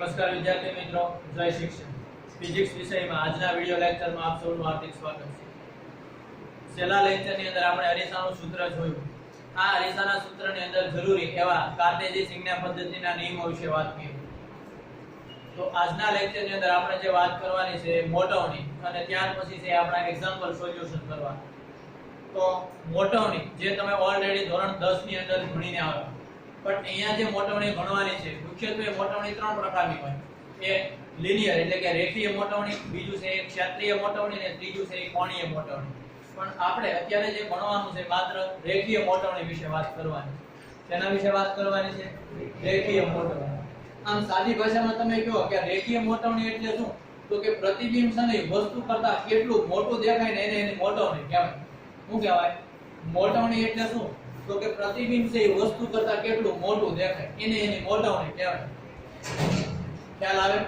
નમસ્કાર વિદ્યાર્થી મિત્રો, જય શિક્ષણ. ફિઝિક્સ વિષયમાં આજના વિડિયો લેક્ચરમાં આપ સૌનું હાર્દિક સ્વાગત છે. છેલ્લા લેક્ચરની અંદર આપણે અરીસાનું સૂત્ર જોયું. આ અરીસાના સૂત્રની અંદર જરૂરી એવા કાર્ટેઝી સંજ્ઞા પદ્ધતિના નિયમો વિશે વાત કરી. તો આજના લેક્ચરની અંદર આપણે જે વાત કરવાની છે મોટવણી અને ત્યાર પછી છે આપણા એક્ઝામ્પલ સોલ્યુશન કરવા. તો મોટવણી જે તમે ઓલરેડી ધોરણ 10 ની અંદર ભણીને આવ્યા, પણ અહીંયા જે મોટવણી ભણવાની છે મુખ્યત્વે મોટવણી ત્રણ પ્રકારની હોય. એક લિનિયર એટલે કે રેખીય મોટવણી, બીજું છે એક ક્ષેત્રીય મોટવણી અને ત્રીજું છે કોણીય મોટવણી. પણ આપણે અત્યારે જે ભણવાનું છે માત્ર રેખીય મોટવણી વિશે વાત કરવાની છે. તેના વિશે વાત કરવાની છે રેખીય મોટવણી. આમ સાદી ભાષામાં તમે કહો કે રેખીય મોટવણી એટલે શું, તો કે પ્રતિબિંબ છે ને વસ્તુ કરતા કેટલું મોટું દેખાય ને એને એની મોટવણી કહેવાય. શું કહેવાય? મોટવણી એટલે શું, તો કે પ્રતિબિંબ છે એ વસ્તુ કરતા કેટલું મોટું દેખાય એને એની મોટવણી કહેવાય. ખ્યાલ આવે?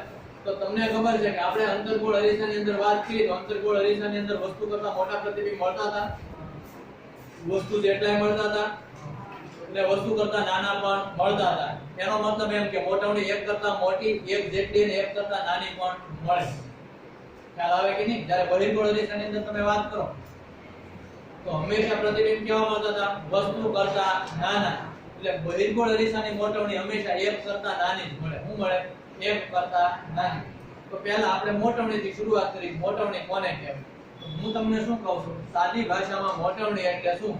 તો તમને ખબર છે કે આપણે અંતર્ગોળ અરીસાની અંદર વાત કરી તો અંતર્ગોળ અરીસાની અંદર વસ્તુ કરતા મોટા પ્રતિબિંબ મળતા હતા, વસ્તુ જેટલાય મળતા હતા એટલે વસ્તુ કરતા નાના પણ મળતા હતા. એનો મતલબ એમ કે મોટવણી એક કરતા મોટી, એક જેટલી અને એક કરતા નાની પણ મળે. ખ્યાલ આવે કે નહીં? જ્યારે બહિર્ગોળ અરીસાની અંદર તમે વાત કરો તો હંમેશા પ્રતિબિંબ કેવા મળતા હતા? વસ્તુ કરતા નાના. એટલે બહિર્ગોળ અરીસાની મોટવણી હંમેશા એક કરતા નાની જ મળે. શું મળે? એક કરતા નાની. તો પહેલા આપણે મોટવણીથી શરૂઆત કરી. મોટવણી કોને કહેવાય? તો હું તમને શું કહું છું, સાદી ભાષામાં મોટવણી એટલે શું,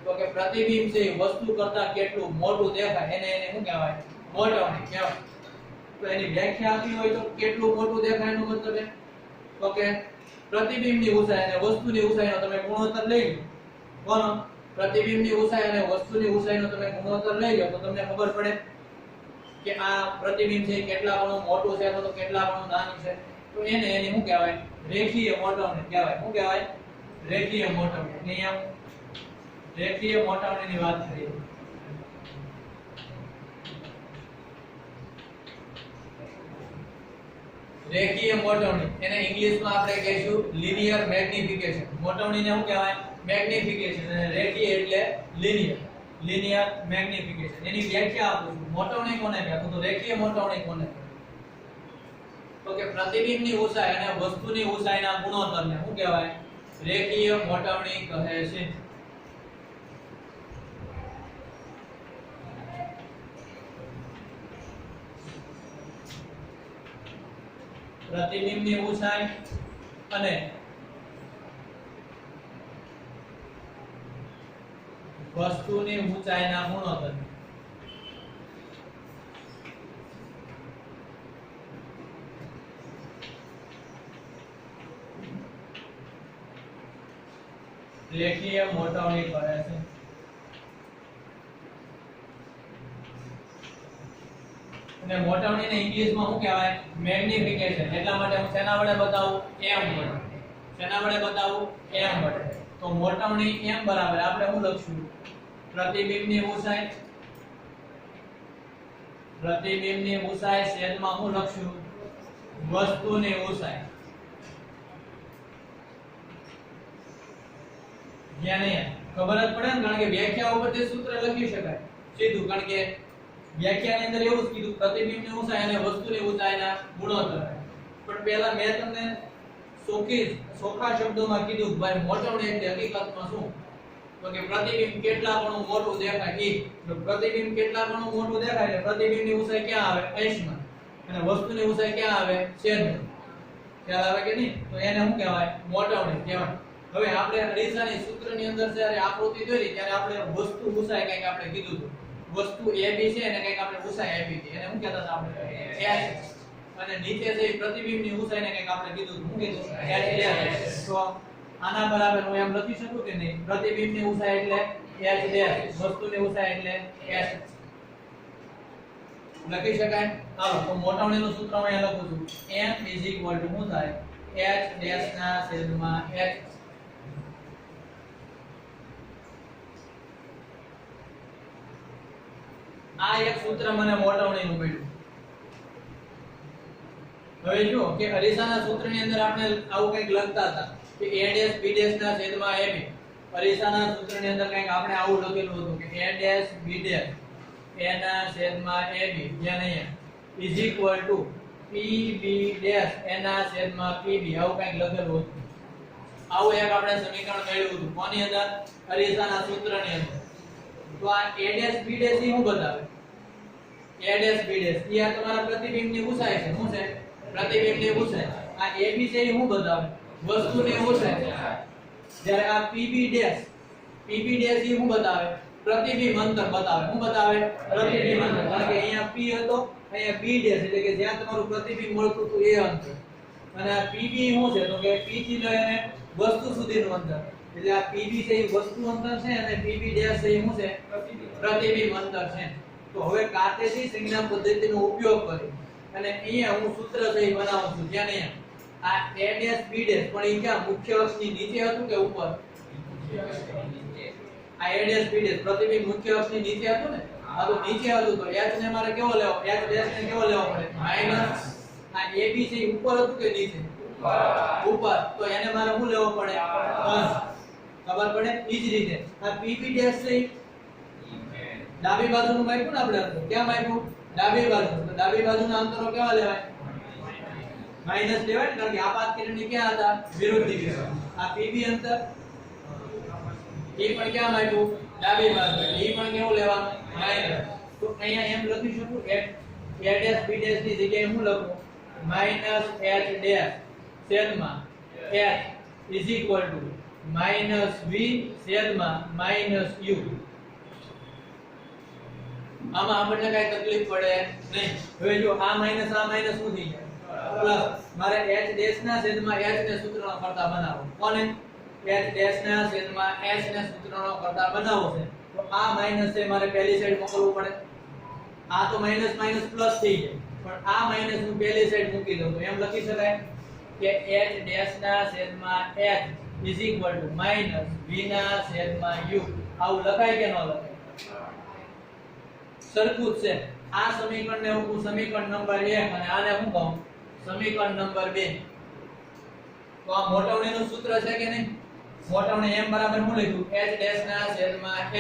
તો કે પ્રતિબિંબ છે વસ્તુ કરતા કેટલું મોટું દેખાય એને શું કહેવાય? મોટવણી કહેવાય. તો એની વ્યાખ્યા આપી હોય તો કેટલું મોટું દેખાય એનો મતલબ એ તો કે પ્રતિબિંબની ઊંચાઈ અને વસ્તુની ઊંચાઈનો તમે ગુણોત્તર લઈ લો. કોનો? પ્રતિબિંબની ઊંચાઈ અને વસ્તુની ઊંચાઈનો તમે ગુણોત્તર લઈ લો તો તમને ખબર પડે કે આ પ્રતિબિંબ છે કેટલા ગણું મોટું છે અથવા તો કેટલા ગણું નાનું છે. તો એને એની શું કહેવાય? રેખીય મોટવણી કહેવાય. શું કહેવાય? રેખીય મોટવણી. અહીંયા રેખીય મોટવણીની વાત કરીએ. રેખીય મોટવણી એને ઇંગ્લિશમાં આપણે કહીશું લિનિયર મેગ્નિફિકેશન. મોટવણીને શું કહેવાય? મેગ્નિફિકેશન. અને રેખીય એટલે લિનિયર. Linear magnification. એની વ્યાખ્યા આપું છું. મોટવણી કોને કહેવાય? તો રેખીય મોટવણી કોને કહેવાય? તો કે પ્રતિબિંબની ઊંચાઈ અને વસ્તુની ઊંચાઈના ગુણોત્તરને શું કહેવાય? રેખીય મોટવણી કહે છે. પ્રતિબિંબની ઊંચાઈ અને વસ્તુની ઊંચાઈના ગુણોત્તર. રેખીય મોટવણી કહે છે. અને મોટવણીને ઇંગ્લિશમાં શું કહેવાય? મેગ્નિફિકેશન. એટલા માટે હું શેના વડે બતાવું? m વડે. શેના વડે બતાવું? m વડે. તો મોટવણી m બરાબર આપણે શું લખશું? પ્રતિબિંબની ઊંચાઈ, પ્રતિબિંબની ઊંચાઈ છેદમાં શું લખશું? વસ્તુની ઊંચાઈ. જ્યાં નહીં ખબર જ પડે ને, કારણ કે વ્યાખ્યા ઉપરથી સૂત્ર લખી શકાય સીધું, કારણ કે વ્યાખ્યાની અંદર એવું જ કીધું પ્રતિબિંબની ઊંચાઈ અને વસ્તુની ઊંચાઈના ગુણોત્તર. પણ પહેલા મેં તમને સોખા શબ્દોમાં કીધું કે ભાઈ મોટવણી એટલે હકીકતમાં શું, તો કે પ્રતિબિંબ કેટલા ગણું મોટું દેખાય એ. તો પ્રતિબિંબ કેટલા ગણું મોટું દેખાય એટલે પ્રતિબિંબની ઊંચાઈ ક્યાં આવે? અંશમાં. અને વસ્તુની ઊંચાઈ ક્યાં આવે? છેદમાં. ખ્યાલ આવે કે નહીં? તો એને શું કહેવાય? મોટવણી કહેવાય. હવે આપણે અરીસાની સૂત્રની અંદર જ્યારે આકૃતિ દોરી ત્યારે આપણે વસ્તુ ઊંચાઈ કંઈક આપણે કીધું હતું. વસ્તુ AB છે અને કંઈક આપણે ઊંચાઈ આપી હતી. એને શું કહેતા હતા આપણે? h. અને નીચે છે પ્રતિબિંબની ઊંચાઈને કંઈક આપણે કીધું હતું. શું કીધું? h'. તો આના બરાબર હું એમ લખી શકું કે નહીં? પ્રતિબિંબની ઊંચાઈ એટલે h', વસ્તુની ઊંચાઈ એટલે h. લખી શકાય? ચાલો તો મોટવણીનું સૂત્ર હું અહીંયા લખું છું. m શું થાય? h' ના છેદમાં h. આ એક સૂત્ર મને મોટવણીનું મળ્યું. હવે જો કે અરીસાના સૂત્રની અંદર આપણે આવું કંઈક લખતા હતા કે a' b' ના છેદમાં ab. અરીસાના સૂત્રની અંદર કંઈક આપણે આવું લખેલું હતું કે a' b' a ના છેદમાં ab. જ્યાં નહીં is equal to PB dash એના છેદમાં PB આવું કંઈક લખેલું હતું. આવું એક આપણે સમીકરણ મેળવ્યું હતું કોની અંદર અરીસાના સૂત્રની અંદર. તો આ A ડેશ B ડેશ એ શું બતાવે? A ડેશ B ડેશ એ આ તમારા પ્રતિબિંબની ઊંચાઈ છે. શું છે? પ્રતિબિંબની ઊંચાઈ. આ AB છે એ શું બતાવે? વસ્તુની ઊંચાઈ. જ્યારે આ PB ડેશ એ શું બતાવે? પ્રતિબિંબ અંતર બતાવે. શું બતાવે? પ્રતિબિંબ અંતર. કારણ કે અહીંયા P હતો, અહીંયા B ડેશ એટલે કે જ્યાં તમારું પ્રતિબિંબ મળતું હતું એ અંતર. અને આ PB શું છે? તો કે P થી લઈને વસ્તુ સુધીનું અંતર. એટલે આ PB છે એ વસ્તુ અંતર છે અને PB ડેશ છે એ શું છે? પ્રતિબિંબ અંતર છે. તો હવે કાર્ટેશિયન સંજ્ઞા પદ્ધતિનો ઉપયોગ કરી અને અહીંયા હું સૂત્ર છે એ બનાવું છું. જ્યાં અહીંયા આ A ડેશ B ડેશ પણ એ ક્યાં મુખ્ય અક્ષની નીચે હતું કે ઉપર? આ A ડેશ B ડેશ પ્રતિબિંબ મુખ્ય અક્ષની નીચે હતું ને? આ તો નીચે હતું તો h ને મારે કેવો લેવો? h ડેશ ને કેવો લેવો પડે? માઈનસ આ AB છે ઉપર હતું કે નીચે? ઉપર. તો એને મારે શું લેવો પડે? ખબર પડે? ઈ જ રીતે આ PB ડેશ છે ડાબી બાજુનું માપ્યું ને આપણે અંતર. ક્યાં માપ્યું? ડાબી બાજુ. તો ડાબી બાજુના અંતરો કેવા લેવાય? માઈનસ લેવાય ને, કારણ કે આપાત કિરણની ક્યાં હતા? વિરુદ્ધ દિશા. આ PB અંતર એ પણ ક્યાં માપ્યું? ડાબી બાજુ. એ પણ કેવું લેવાનું? માઈનસ. તો અહીંયા એમ લખી શકું A ડેશ B ડેશ ની જગ્યાએ હું લખું? માઈનસ h ડેશ છેદમાં h is equal to minus v છેદમાં માઈનસ u. આમાં આપણને કઈ તકલીફ પડે નહીં. હવે જો આ માઈનસ શું થઈ જાય? પ્લસ. મારે h ડેશ ના છેદમાં h ને સૂત્રનો કરતા બનાવો. કોને? h ડેશ ના છેદમાં h ને સૂત્રનો કરતા બનાવવો છે. તો આ માઈનસ છે મારે પહેલી સાઈડ મોકલવું પડે. આ તો માઈનસ પ્લસ થઈ જાય. પણ આ માઈનસ હું પહેલી સાઈડ મૂકી દઉં તો એમ લખી શકાય કે h ડેશ ના છેદમાં h is equal to minus v ના છેદમાં u. આવું લખાય કે ન લખાય? સરખું જ છે. આ સમીકરણને હું સમીકરણ નંબર 1 અને આને હું કહું? સમીકરણ નંબર 2. તો આ મોટવણીનું સૂત્ર છે કે નહીં? મોટવણી m બરાબર શું લખ્યું? h ડેશ ના છેદમાં h.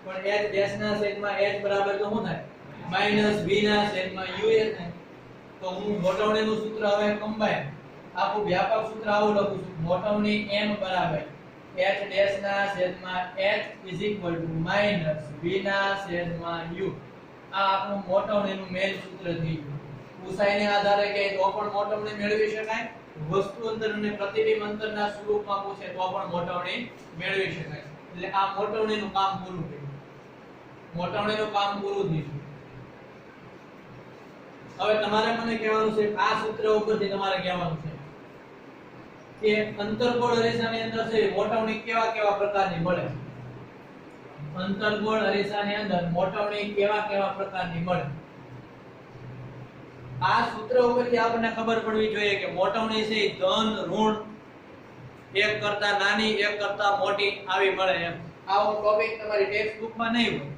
પણ h ડેશ ના છેદમાં h બરાબર તો શું થાય? માઈનસ v ના છેદમાં u એ થાય. તો હું મોટવણીનું સૂત્ર હવે કમ્બાઈન આખું વ્યાપક સૂત્ર આવું લખું છું. મોટવણી m બરાબર h ડેશ ના છેદમાં h is equal to minus v ના છેદમાં u. આ આપણું મોટવણીનું મેઇન સૂત્ર થઈ ગયું. ઊંચાઈને આધારે કે તો પણ મોટવણી મેળવી શકાય. વસ્તુ અંતર અને પ્રતિબિંબ અંતરના સ્વરૂપમાં પૂછે તો પણ મોટવણી મેળવી શકાય. એટલે આ મોટવણીનું કામ પૂરું થયું. મોટવણીનું કામ પૂરું થયું. હવે તમારે મને કહેવાનું છે આ સૂત્ર ઉપરથી તમારે કહેવાનું છે કે અંતર્ગોળ અરીસાની અંદર છે મોટવણી કેવા પ્રકારની મળે? અંતર્ગોળ અરીસાની અંદર મોટવણી કેવા પ્રકારની મળે? આ સૂત્ર ઉપરથી આપણને ખબર પડવી જોઈએ કે મોટવણી છે ધન ઋણ એક કરતા નાની એક કરતા મોટી આવી મળે એમ. આવો ટોપિક તમારી ટેક્સ્ટ બુકમાં નહીં હોય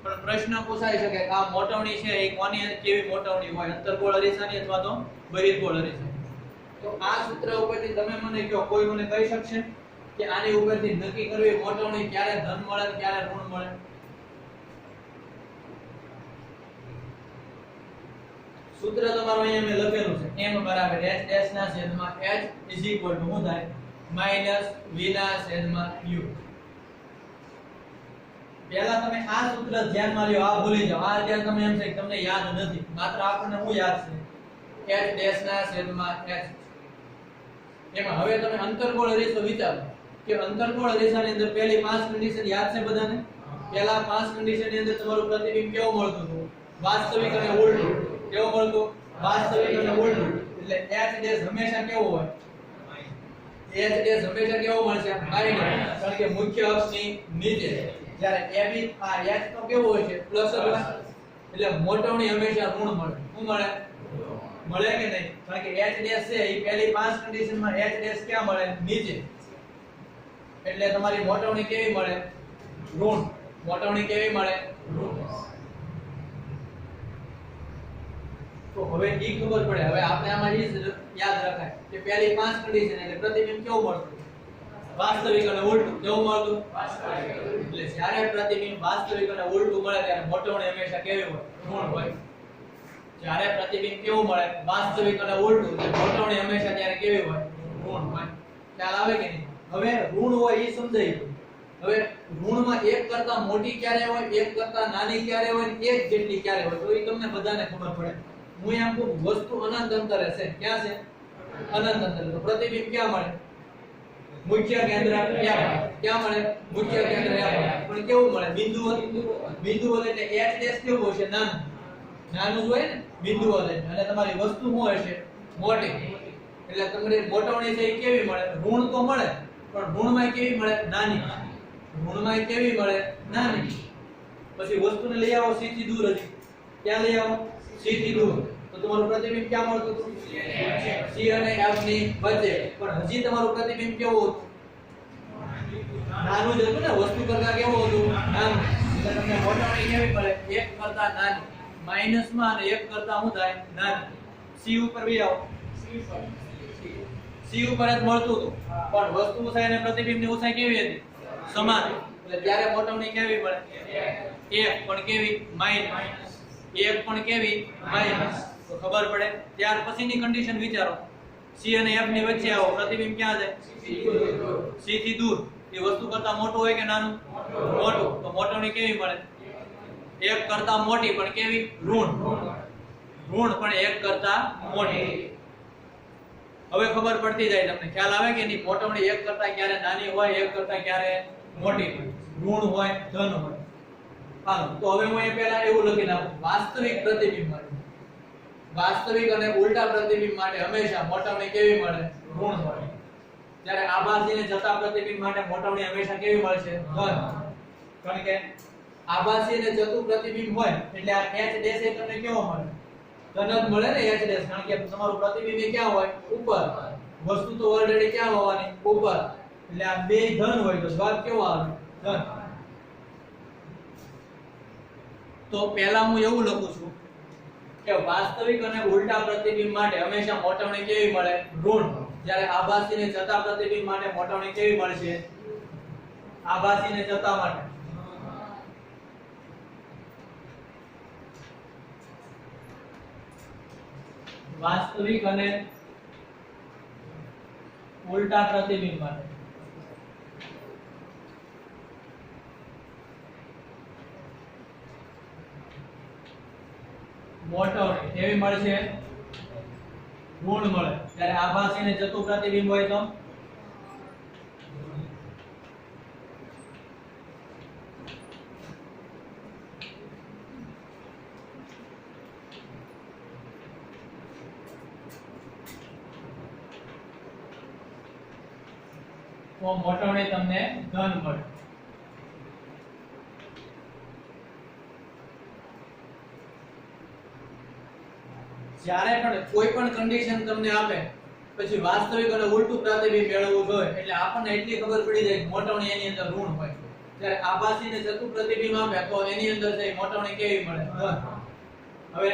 પણ પ્રશ્ન પૂછાઈ શકે કે આ મોટવણી છે એ કોની કેવી મોટવણી હોય? અંતર્ગોળ અરીસાની અથવા તો બહિર્ગોળ અરીસાની. તો આ સૂત્ર ઉપરથી તમે મને કહો, કોઈ મને કહી શકશે કે આની ઉપરથી નક્કી કરવી મોટવણી ક્યારે ધન મળે ક્યારે ઋણ મળે? સૂત્ર તમારું અહીંયા મેં લખેલું છે m બરાબર h ડેશ ના છેદમાં h ઇઝ ઇક્વલ ટુ શું થાય? માઈનસ v ના છેદમાં u. પહેલા તમે આ સૂત્ર ધ્યાનમાં લ્યો, આ ભૂલી જાઓ. આ અત્યારે તમે એમ છે કે તમને યાદ નથી, માત્ર આપણને શું યાદ છે? h ડેશ ના છેદમાં h. એમાં હવે તમે અંતર્ગોળ અરીસો વિચારો કે અંતર્ગોળ અરીસાની અંદર પહેલી 5 કન્ડિશન યાદ છે બધાને? પહેલા 5 કન્ડિશન ની અંદર તમારું પ્રતિબિંબ કેવું મળતું હતું? વાસ્તવિક અને ઉલટું. કેવું મળતું? વાસ્તવિક અને ઉલટું. એટલે h ડેશ હંમેશા કેવો હોય? h ડેશ હંમેશા કેવો મળશે? માઇનસ. કારણ કે મુખ્ય અક્ષની નીચે. જ્યારે ab આ h તો કેવો હોય છે? પ્લસ જ હોય. એટલે મોટવણી હંમેશા ઋણ મળે. શું મળે? મળે કે નહીં? કારણ કે h ડેશ છે એ પહેલી 5 કન્ડિશનમાં h ડેશ ક્યાં મળે? નીચે. એટલે તમારી મોટવણી કેવી મળે? ઋણ. મોટવણી કેવી મળે? ઋણ. તો હવે ઈ ખબર પડે. હવે આપણે આમાં ઈ યાદ રખાય કે પહેલી 5 કન્ડિશન એટલે પ્રતિબિંબ કેવું મળતું? વાસ્તવિક અને ઉલટું. કેવું મળતું? વાસ્તવિક. એટલે જ્યારે પ્રતિબિંબ વાસ્તવિક અને ઉલટું મળે ત્યારે મોટવણી હંમેશા કેવી હોય? ઋણ હોય. જ્યારે પ્રતિબિંબ કેવું મળે વાસ્તવિક અને ઉલટું એટલે મોટવણી હંમેશા ત્યારે કેવી હોય ઋણ હોય ખ્યાલ આવે કે નહીં હવે ઋણ હોય એ સમજાઈ ગયું હવે ઋણમાં એક કરતા મોટી ક્યારે હોય એક કરતા નાની ક્યારે હોય ને એક જેટલી ક્યારે હોય તો એ તમને બધાને ખબર પડે હું એમ કહું વસ્તુ અનંત અંતરે છે ક્યાં છે અનંત અંતરે તો પ્રતિબિંબ ક્યાં મળે મુખ્ય કેન્દ્ર ક્યાં મળે મુખ્ય કેન્દ્ર પણ કેવું મળે બિંદુઓ એટલે h ડેશ કેવું હશે નાનું નાનું હોય ને બિંદુઓ અને તમારી વસ્તુ શું હશે મોટી એટલે તમારી મોટવણી છે એ કેવી મળે ઋણ તો મળે પણ ઋણમાં કેવી મળે નાની ઋણમાં કેવી મળે નાની પછી વસ્તુને લઈ આવો c થી દૂર હજી ક્યાં લઈ આવો c થી દૂર તો તમારું પ્રતિબિંબ ક્યાં મળતું હતું c અને f ની વચ્ચે પણ હજી તમારું પ્રતિબિંબ કેવું હતું નાનું જ હતું ને વસ્તુ કરતા કેવું હતું નાનું એટલે તમને મોટવણી કેવી મળે 1 કરતા નાની માઈનસ માં અને 1 કરતા શું થાય નાની c ઉપર બી આવો c ઉપર જ મળતું હતું પણ વસ્તુ ઊંચાઈ અને પ્રતિબિંબની ઊંચાઈ કેવી હતી સમાન એટલે ત્યારે મોટવણી કેવી મળે 1 પણ કેવી માઈનસ 1 પણ કેવી માઈનસ તો ખબર પડે ત્યાર પછીની કન્ડિશન વિચારો c અને f ની વચ્ચે આવો પ્રતિબિંબ ક્યાં છે c થી દૂર એ વસ્તુ કરતા મોટું હોય કે નાનું મોટું તો મોટવણી કેવી મળે 1 કરતા મોટી પણ કેવી ઋણ પણ 1 કરતા મોટી હવે ખબર પડતી જાય તમને ખ્યાલ આવે કે નહીં મોટવણી 1 કરતા ક્યારે નાની હોય 1 કરતા ક્યારે મોટી હોય ઋણ હોય ધન હોય હાલો તો હવે હું એ પહેલા એવું લખી નાખું વાસ્તવિક પ્રતિબિંબ માટે વાસ્તવિક અને ઉલટા પ્રતિબિંબ માટે હંમેશા મોટવણી કેવી મળે ઋણ મળે જ્યારે આભાસી ને જતા પ્રતિબિંબ માટે મોટવણી હંમેશા કેવી મળશે ધન કારણ કે આભાસી અને જતું પ્રતિબિંબ હોય એટલે આ h ડેશ એ તમને કેવો મળે ધન જ મળે ને h ડેશ કારણ કે તમારું પ્રતિબિંબ ક્યાં હોય ઉપર વસ્તુ તો ઓલરેડી ક્યાં હોવાની ઉપર એટલે આ બે ધન હોય તો જવાબ કેવો આવે ધન તો પહેલા હું એવું લખું છું કે વાસ્તવિક અને ઉલટા પ્રતિબિંબ માટે હંમેશા મોટવણી કેવી મળે ઋણ જ્યારે આભાસી ને જતા પ્રતિબિંબ માટે મોટવણી કેવી મળશે આભાસી ને જતા માટે વાસ્તવિક અને ઉલટા પ્રતિબિંબ માટે મોટવણી કેવી મળશે ઋણ મળે ત્યારે આભાસી ને જતું પ્રતિબિંબ હોય તો મોટવણી તમને ધન મળે જ્યારે પણ કોઈ પણ કન્ડિશન તમને આપે પછી વાસ્તવિક અને ઉલટું પ્રતિબિંબ મેળવવું જોઈએ એટલે આપણને એટલી ખબર પડી જાય કે મોટવણી એની અંદર ઋણ હોય જ્યારે આભાસી ને જતું પ્રતિબિંબ આપે તો એની અંદર છે મોટવણી કેવી મળે ધન હવે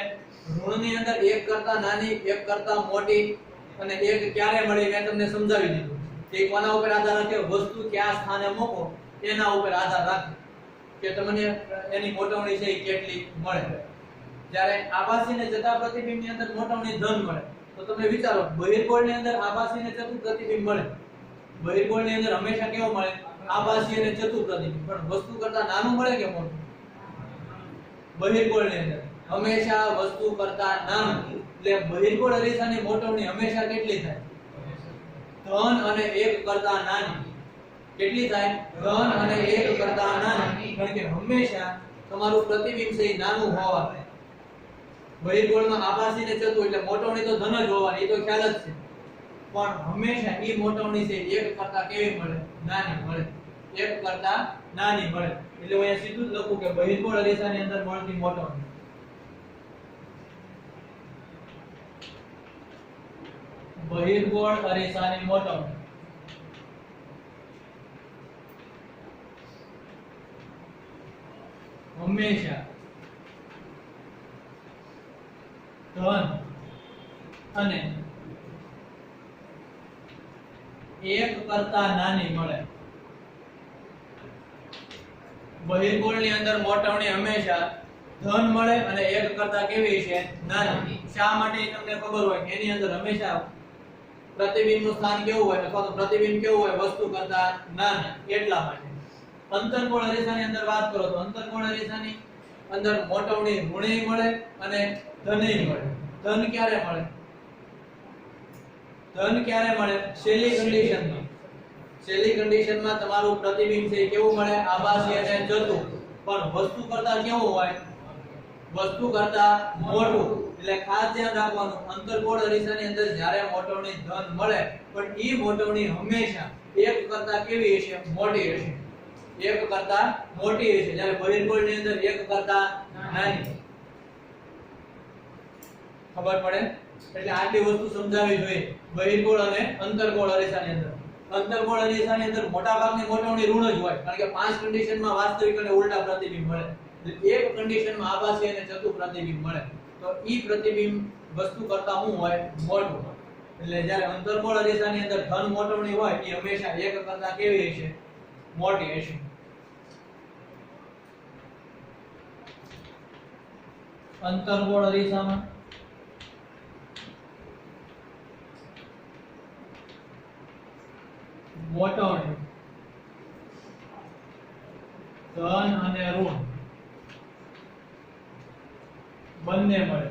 ઋણની અંદર એક કરતા નાની એક કરતા મોટી અને એક ક્યારે મળે મેં તમને સમજાવી દીધું તે કોના ઉપર આધાર રાખે વસ્તુ કયા સ્થાને મૂકો તેના ઉપર આધાર રાખે કે તમને એની મોટવણી છે એ કેટલી મળે જ્યારે આભાસી ને જતા પ્રતિબિંબ ની અંદર મોટવણી ધન મળે તો તમે વિચારો બહિર્ગોળ ની અંદર આભાસી ને જતું પ્રતિબિંબ મળે બહિર્ગોળ ની અંદર હંમેશા કેવું મળે આભાસી અને જતું પ્રતિબિંબ પણ વસ્તુ કરતા નાનું મળે કે મોટું બહિર્ગોળ ની અંદર હંમેશા વસ્તુ કરતા નાનું એટલે બહિર્ગોળ અરીસાની મોટવણી હંમેશા કેટલી થાય ધન અને 1 કરતા નાની કેટલી થાય ધન અને 1 કરતા નાની કારણ કે હંમેશા તમારું પ્રતિબિંબ છે નાનું હોવાનું બહિર્ગોળમાં આભાસી ને જતું એટલે મોટવણી તો ધન જ હોવાની એ તો ખ્યાલ જ છે પણ હંમેશા ઈ મોટવણી છે 1 કરતા કેવી મળે નાની મળે 1 કરતા નાની મળે એટલે હું અહીંયા સીધું જ લખું કે બહિર્ગોળ અરીસાની અંદર મળતી મોટવણી બહિર્ગોળ અરીસાની મોટવણી હંમેશા ધન અને 1 કરતા નાની મળે બહિર્ગોળની અંદર મોટવણી હંમેશા ધન મળે અને 1 કરતા કેવી છે નાની. શા માટે એ તમને ખબર હોય એની અંદર હંમેશા પ્રતિબિંબનું સ્થાન કેવું હોય અથવા તો પ્રતિબિંબ કેવું હોય વસ્તુ કરતા નાના, એટલા માટે. અંતર્ગોળ અરીસાની અંદર વાત કરો તો અંતર્ગોળ અરીસાની અંદર મોટવણી ઋણેય મળે અને ધનેય મળે. ધન ક્યારે મળે? ધન ક્યારે મળે? છેલ્લી કન્ડિશનમાં. છેલ્લી કન્ડિશનમાં તમારું પ્રતિબિંબ છે કેવું મળે? આભાસી અને જતું, પણ વસ્તુ કરતા કેવું હોય? વસ્તુ કરતા મોટું. એટલે ખાસ ધ્યાન રાખવાનું, અંતર્ગોળ અરીસાની અંદર જ્યારે મોટવણી ધન મળે પણ ઈ મોટવણી હંમેશા 1 કરતા કેવી હશે? મોટી હશે. 1 કરતા મોટી હશે, જ્યારે બહિર્ગોળની અંદર 1 કરતા નાની. ખબર પડે? એટલે આટલી વસ્તુ સમજાવવી જોઈએ બહિર્ગોળ અને અંતર્ગોળ અરીસાની અંદર. અંતર્ગોળ અરીસાની અંદર મોટા ભાગની મોટવણી ઋણ જ હોય, કારણ કે 5 કન્ડિશનમાં વાસ્તવિક અને ઉલટા પ્રતિબિંબ મળે. એક કન્ડિશનમાં આભાસી અને ચતુ પ્રતિબિંબ મળે, તો ઈ પ્રતિબિંબ વસ્તુ કરતા શું હોય? મોટું. એટલે જ્યારે અંતર્ગોળ અરીસાની અંદર ધન મોટવણી હોય એ હંમેશા 1 કરતા કેવી હશે? મોટી હશે. અંતર્ગોળ અરીસામાં મોટવણી ધન અને ઋણ બંને મળે,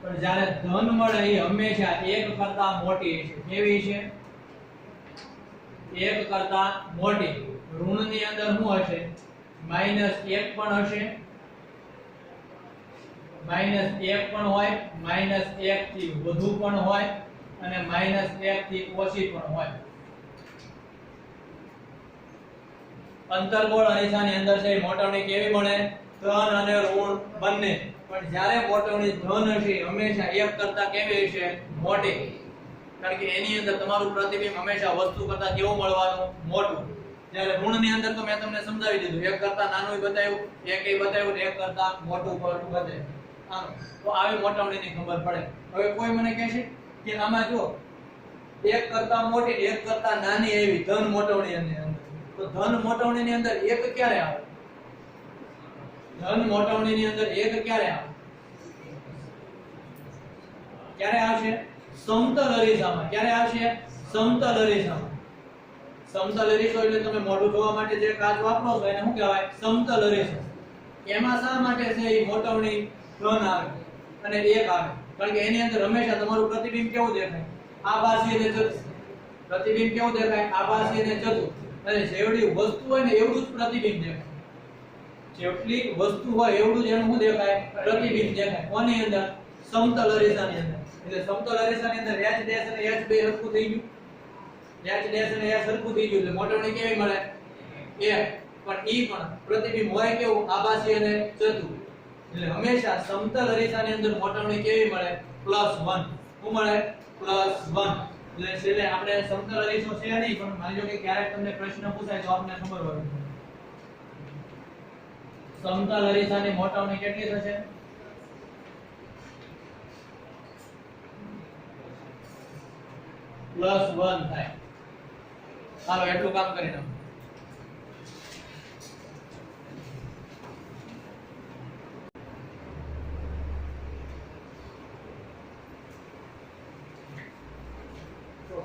પણ જ્યારે ધન મળે એ હંમેશા 1 કરતા મોટી હશે. કેવી છે? 1 કરતા મોટી. ઋણની અંદર શું હશે? -1 પણ હશે, -1 પણ હોય, -1 થી વધુ પણ હોય અને -1 થી ઓછી પણ હોય. અંતર્ગોળ અરીસાની અંદર છે મોટવણી કેવી મળે? ધન અને ઋણ બંને, પણ જ્યારે મોટવણી ધન હશે હંમેશા 1 કરતા કેવી હશે? મોટી. કારણ કે એની અંદર તમારું પ્રતિબિંબ હંમેશા વસ્તુ કરતા કેવું મળવાનું? મોટું. જ્યારે ઋણની અંદર તો મેં તમને સમજાવી દીધું, 1 કરતા નાનું બતાવ્યું, 1 બતાવ્યું, 1 કરતા મોટું બતાવ્યું. તો આવી મોટવણીની ખબર પડે. હવે કોઈ મને કહેશે કે આમાં જો 1 કરતા મોટી 1 કરતા નાની એવી ધન મોટવણી અંદર, તો ધન મોટવણીની અંદર 1 ક્યારે આવે? ધન મોટવણીની અંદર 1 ક્યારે આવે? ક્યારે આવશે? સમતલ અરીસામાં. ક્યારે આવશે? સમતલ અરીસામાં. સમતલ અરીસો એટલે તમે મોઢું જોવા માટે જે કાચ વાપરો છો એને શું કહેવાય? સમતલ અરીસો. એમાં શા માટે છે એ મોટવણી ધન આવે અને 1 આવે? કારણ કે એની અંદર હંમેશા તમારું પ્રતિબિંબ કેવું દેખાય? આભાસી અને ચતુ. પ્રતિબિંબ કેવું દેખાય? આભાસી અને ચતુ. અને જેવડી વસ્તુ હોય ને એવડું જ પ્રતિબિંબ દેખાય. જેટલી વસ્તુ હોય એવડું જ એનું શું દેખાય? પ્રતિબિંબ દેખાય. કોની અંદર? સમતલ અરીસાની અંદર. એટલે સમતલ અરીસાની અંદર h ડેશ અને h બે સરખું થઈ ગયું. h ડેશ અને h સરખું થઈ ગયું એટલે મોટવણી કેવી મળે? 1. પણ ઈ પણ પ્રતિબિંબ હોય કેવું? આભાસી અને ચતુ. એટલે હંમેશા સમતલ અરીસાની અંદર મોટવણી કેવી મળે? +1. શું મળે? +1. એટલે છેલ્લે આપણે સમતલ અરીસો છે નહીં, પણ માની લો કે ક્યારેક તમને પ્રશ્ન પૂછાય તો આપને ખબર હોય સમતલ અરીસાની મોટવણી કેટલી થશે? +1 થાય. ચાલો એટલું કામ કરી નાખો.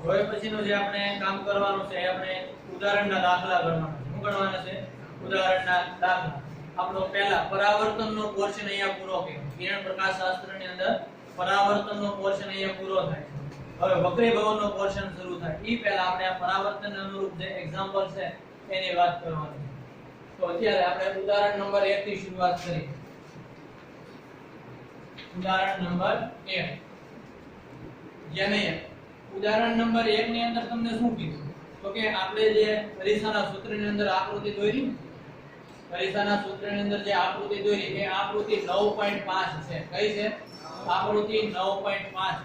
હવે પછીનું જે આપણે કામ કરવાનું છે એ આપણે ઉદાહરણના દાખલા ગણવાના છે. શું ગણવાના છે? ઉદાહરણના દાખલા. આપણો પહેલા પરાવર્તનનો પોર્શન અહીંયા પૂરો કર્યો. કિરણ પ્રકાશ શાસ્ત્રની અંદર પરાવર્તનનો પોર્શન અહીંયા પૂરો થાય છે. હવે વક્રીભવનનો પોર્શન શરૂ થાય. ઈ પહેલા આપણે આ પરાવર્તન અનુરૂપ જે એક્ઝામ્પલ છે એની વાત કરવાની છે. તો અત્યારે આપણે ઉદાહરણ નંબર 1 થી શરૂઆત કરીએ. ઉદાહરણ નંબર 1. જેને ઉદાહરણ નંબર 1 ની અંદર તમને શું કીધું? તો કે આપણે જે અરીસાના સૂત્રની અંદર આકૃતિ દોરી, અરીસાના સૂત્રની અંદર જે આકૃતિ દોરી એ આકૃતિ 9.5 છે. કઈ છે? આકૃતિ 9.5.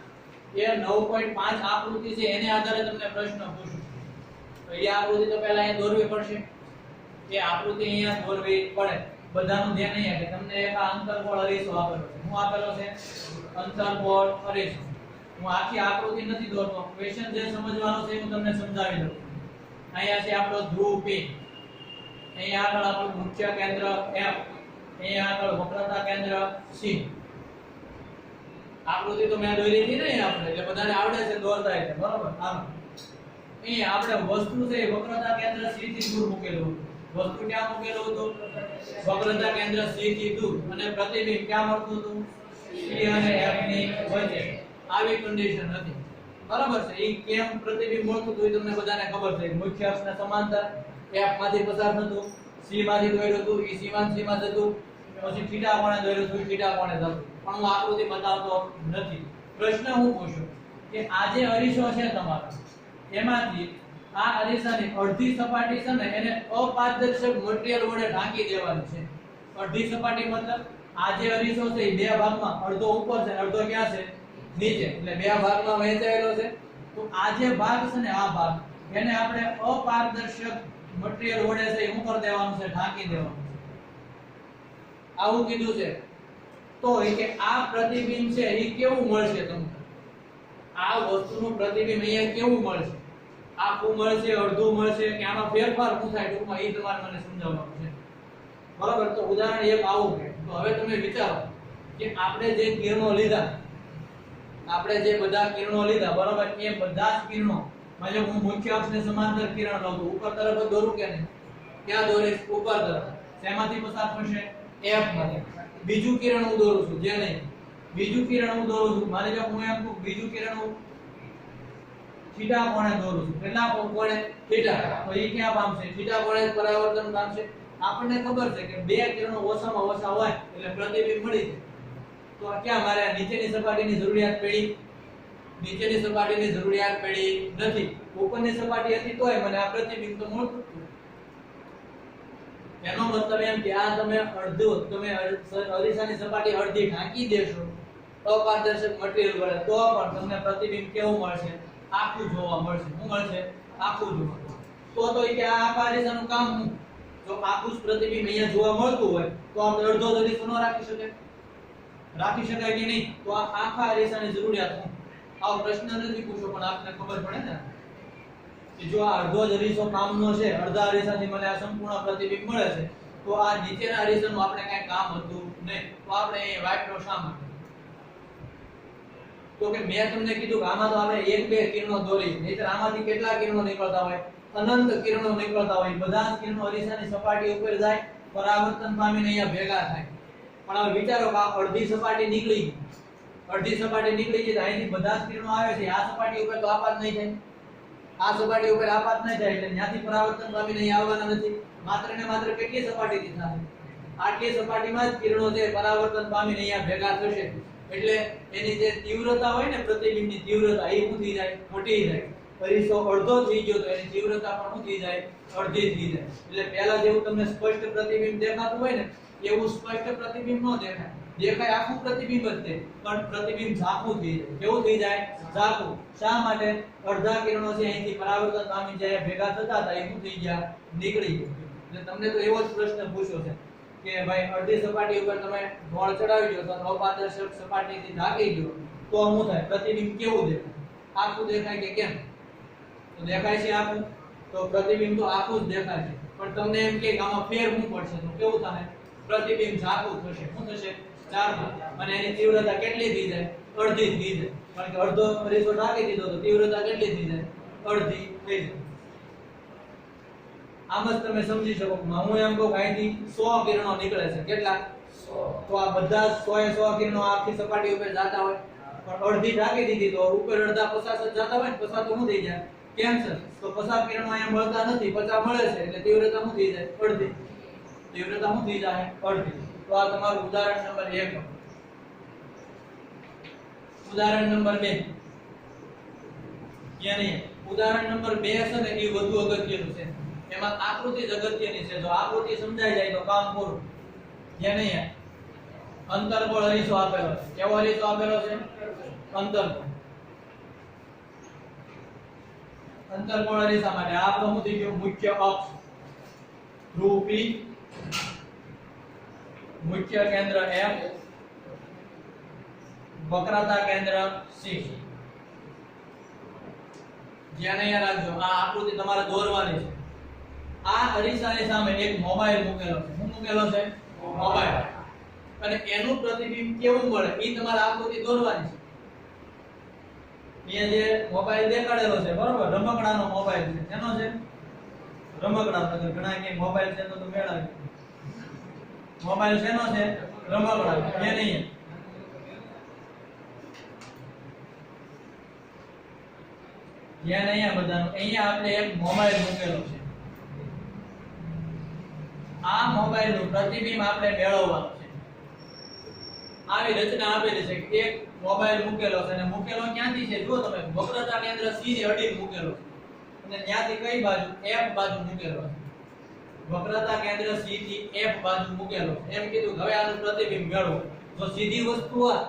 એ 9.5 આકૃતિ છે એને આધારે તમને પ્રશ્ન પૂછું. તો એ આકૃતિ તો પહેલા અહીંયા દોરવી પડશે. એ આકૃતિ અહીંયા દોરવી પડે. બધાનું ધ્યાન અહીંયા કે તમને એક અંતર્ગોળ અરીસો આપેલો છે. શું આપેલો છે? અંતર્ગોળ અરીસો. હું આખી આકૃતિ નથી દોરતો, ક્વેશ્ચન જે સમજવાનો છે હું તમને સમજાવી દઉં. અહીંયા છે આપણો ધ્રુવ P, અહીંયા આગળ આપણું મુખ્ય કેન્દ્ર F, અહીંયા આગળ વક્રતા કેન્દ્ર C. આકૃતિ તો મેં દોરી હતી ને આપણે, એટલે બધાને આવડે છે દોરતા એટલે, બરોબર. અહીંયા આપણે વસ્તુ છે વક્રતા કેન્દ્ર C થી દૂર મૂકેલું હતું. વસ્તુ ક્યાં મૂકેલું હતું? વક્રતા કેન્દ્ર C થી દૂર, અને પ્રતિબિંબ ક્યાં મળતું હતું? C અને F ની વચ્ચે. આવી કન્ડિશન હતી, બરાબર છે. એ કેમ પ્રતિબિંબ મળતું હતું એ તમને બધાને ખબર છે. મુખ્ય અક્ષને સમાંતર F માંથી પસાર થતું, C માંથી દોર્યું હતું, એ C માં જતું, પછી થીટા કોણે દોર્યું હતું, થીટા કોણે જતું. પણ હું આકૃતિ બતાવતો નથી. પ્રશ્ન હું પૂછું કે આ જે અરીસો છે તમારો, એમાંથી આ અરીસાની અડધી સપાટી છે ને એને અપારદર્શક મટીરીયલ વડે ઢાંકી દેવાની છે. અડધી સપાટી મતલબ આ જે અરીસો છે એ બે ભાગમાં, અડધો ઉપર છે અડધો ક્યાં છે? નીચે. એટલે બે ભાગમાં વહેંચાયેલો છે. તો આ જે ભાગ છે ને આ ભાગ, એને આપણે અપારદર્શક મટીરીયલ વડે છે શું કરી દેવાનું છે? ઢાંકી દેવાનું છે. આવું કીધું છે. તો એ કે આ પ્રતિબિંબ છે એ કેવું મળશે તમને? આ વસ્તુનું પ્રતિબિંબ અહીંયા કેવું મળશે? આખું મળશે, અડધું મળશે, કે આમાં ફેરફાર શું થાય ટૂંકમાં એ તમારે મને સમજાવવાનું છે, બરાબર. તો ઉદાહરણ એક આવું છે. તો હવે તમે વિચારો કે આપણે જે કિરણો લીધા, આપણે જે બધા કિરણો લીધા, બરાબર, એ બધા જ કિરણો, માની લો હું મુખ્ય અક્ષને સમાંતર કિરણ લઉં તો ઉપર તરફ જ દોરું કે નહીં? ક્યાં દોરીશ? ઉપર તરફ. શેમાંથી પસાર થશે? F માંથી. બીજું કિરણ હું દોરું છું, જે નહીં, બીજું કિરણ હું દોરું છું, માની લો હું એમ કહું બીજું કિરણ હું થીટા કોણે દોરું છું. કેટલા કોણે? થીટા. તો એ ક્યાં પામશે? થીટા કોણે પરાવર્તન પામશે. આપણને ખબર છે કે બે કિરણો ઓછામાં ઓછા હોય એટલે પ્રતિબિંબ મળી જાય. તો ક્યાં મારે નીચેની સપાટીની જરૂરિયાત પડી? નીચેની સપાટીની જરૂરિયાત પડી નથી. ઉપરની સપાટી હતી તોય મને આ પ્રતિબિંબ તો મળતું હતું. એનો મતલબ એમ કે આ તમે અરીસાની સપાટી અડધી ઢાંકી દેશો અપારદર્શક મટીરીયલ વડે, તો પણ તમને પ્રતિબિંબ કેવું મળશે? આખું જોવા મળશે. શું મળશે? આખું જોવા. તો એ કે આ આખા અરીસાનું કામ શું? જો આખું જ પ્રતિબિંબ અહીંયા જોવા મળતું હોય તો આપણે અડધો અરીસો ન રાખી શકે? રાખી શકાય કે નહીં? તો આ આખા અરીસાની જરૂરિયાત શું? આવો પ્રશ્ન નથી પૂછો, પણ આપને ખબર પડે ને કે જો આ અડધો જ અરીસો કામનો છે, અડધા અરીસાથી મને આ સંપૂર્ણ પ્રતિબિંબ મળે છે, તો આ નીચેના અરીસાનું આપણે કઈ કામ હતું નહીં. તો આપણે એ વાટનો શા માટે? તો કે મેં તમને કીધું કે આમાં તો આપણે એક બે કિરણો દોરી, નહીતર આમાંથી કેટલા કિરણો નીકળતા હોય? અનંત કિરણો નીકળતા હોય. બધા જ કિરણો અરીસાની સપાટી ઉપર જાય, પરાવર્તન પામીને અહીંયા ભેગા થાય. પણ હવે વિચારો કે આ અડધી સપાટી નીકળી ગઈ, અડધી સપાટી નીકળી ગઈ તો અહીંથી બધા જ કિરણો આવે છે, આ સપાટી ઉપર તો આપાત નહીં થાય. આ સપાટી ઉપર આપાત નહીં થાય એટલે ત્યાંથી પરાવર્તન પામીને અહીં આવવાના નથી. માત્ર ને માત્ર કેટલી સપાટીથી થશે? આટલી સપાટીમાં જ કિરણો છે પરાવર્તન પામીને અહીંયા ભેગા થશે. એટલે એની જે તીવ્રતા હોય ને, પ્રતિબિંબની તીવ્રતા, એ શું થઈ જાય? ઘટી જાય. અરીસો અડધો થઈ ગયો તો એની તીવ્રતા પણ શું થઈ જાય? અડધી થઈ જાય. એટલે પહેલા જેવું તમને સ્પષ્ટ પ્રતિબિંબ દેખાતું હોય ને, એવું સ્પષ્ટ પ્રતિબિંબ ન દેખાય. દેખાય આખું પ્રતિબિંબ જ છે, પણ પ્રતિબિંબ ઝાંખું થઈ જાય. કેવું થઈ જાય? ઝાંખું. શા માટે? અડધા કિરણો છે અહીંથી પરાવર્તન પામી જાય ભેગા થતા હતા, એ શું થઈ ગયા? નીકળી ગયા. એટલે તમને તો એવો જ પ્રશ્ન પૂછ્યો છે કે ભાઈ અડધી સપાટી ઉપર તમે ઢોળ ચડાવી દો તો અપારદર્શક સપાટીથી ઢાંકી દો તો શું થાય? પ્રતિબિંબ કેવું દેખાય? આખું દેખાય કે કેમ? તો દેખાય છે આખું. તો પ્રતિબિંબ તો આખું જ દેખાય છે, પણ તમને એમ કે આમાં ફેર શું પડશે? તો કેવું થાય? પ્રતિબિંબ ઝાંખું થશે. શું થશે? ઝાંખું. અને એની તીવ્રતા કેટલી થઈ જાય? અડધી થઈ જાય. કારણ કે અડધો અરીસો ઢાંકી દીધો તો તીવ્રતા કેટલી થઈ જાય? અડધી થઈ જાય. આમ જ તમે સમજી શકો. હું એમ કહું અહીંથી 100 કિરણો નીકળે છે. કેટલા? 100. તો આ બધા 100 કિરણો આખી સપાટી ઉપર જાતા હોય, પણ અડધી ઢાંકી દીધી તો ઉપર અડધા 50 જ જાતા હોય ને, 50 તો શું થઈ જાય? કેન્સર. તો 50 કિરણો અહીંયા મળતા નથી, 50 મળે છે એટલે તીવ્રતા શું થઈ જાય? અડધી. તીવ્રતા શું થઈ જાય? અડધી. તો આ તમારું ઉદાહરણ નંબર 1. ઉદાહરણ નંબર 2 ક્યાં નહીં? ઉદાહરણ નંબર 2 છે ને, એ વધુ અગત્યનું છે. એમાં આકૃતિ જ અગત્યની છે. જો આકૃતિ સમજાઈ જાય તો કામ પૂરું. જ્યાં નહીં અંતર્ગોળ અરીસો આપેલો છે. કેવો અરીસો આપેલો છે? અંતર્ગોળ. અંતર્ગોળ અરીસા માટે આપણો શું થઈ ગયો? મુખ્ય અક્ષ ધ્રુવ P, મુખ્ય કેન્દ્ર F, વક્રતા કેન્દ્ર C. જ્યાં નહીં રાખજો. આ આકૃતિ તમારે દોરવાની છે. આ અરીસાની સામે એક મોબાઈલ મૂકેલો છે. શું મૂકેલો છે? મોબાઈલ, અને એનું પ્રતિબિંબ કેવું મળે એ તમારે આકૃતિ દોરવાની છે। અહીંયા જે મોબાઈલ દેખાડેલો છે બરોબર, રમકડાનો મોબાઈલ છે, એનો છે રમકડાનો, તો ઘણા કે મોબાઈલ છે તો મેળાવી, મોબાઈલ શેનો છે? રમકડાનો, એ નહીં ધ્યાન અહીંયા બધાનું, અહીંયા આપણે એક મોબાઈલ મૂકેલો છે, આ મોબાઈલનું પ્રતિબિંબ આપણે મેળવવાનું છે। આવી રચના આપેલી છે કે એક મોબાઈલ મૂકેલો છે અને મૂકેલો ક્યાંથી છે? જુઓ તમે, વક્રતા કેન્દ્ર C ને અડીને મૂકેલો છે અને ત્યાંથી કઈ બાજુ? F બાજુ મૂકેલો છે, વક્રતા કેન્દ્ર C થી F બાજુ મૂકેલો છે। એમ કીધું હવે આનું પ્રતિબિંબ મેળવો। જો સીધી વસ્તુ હોય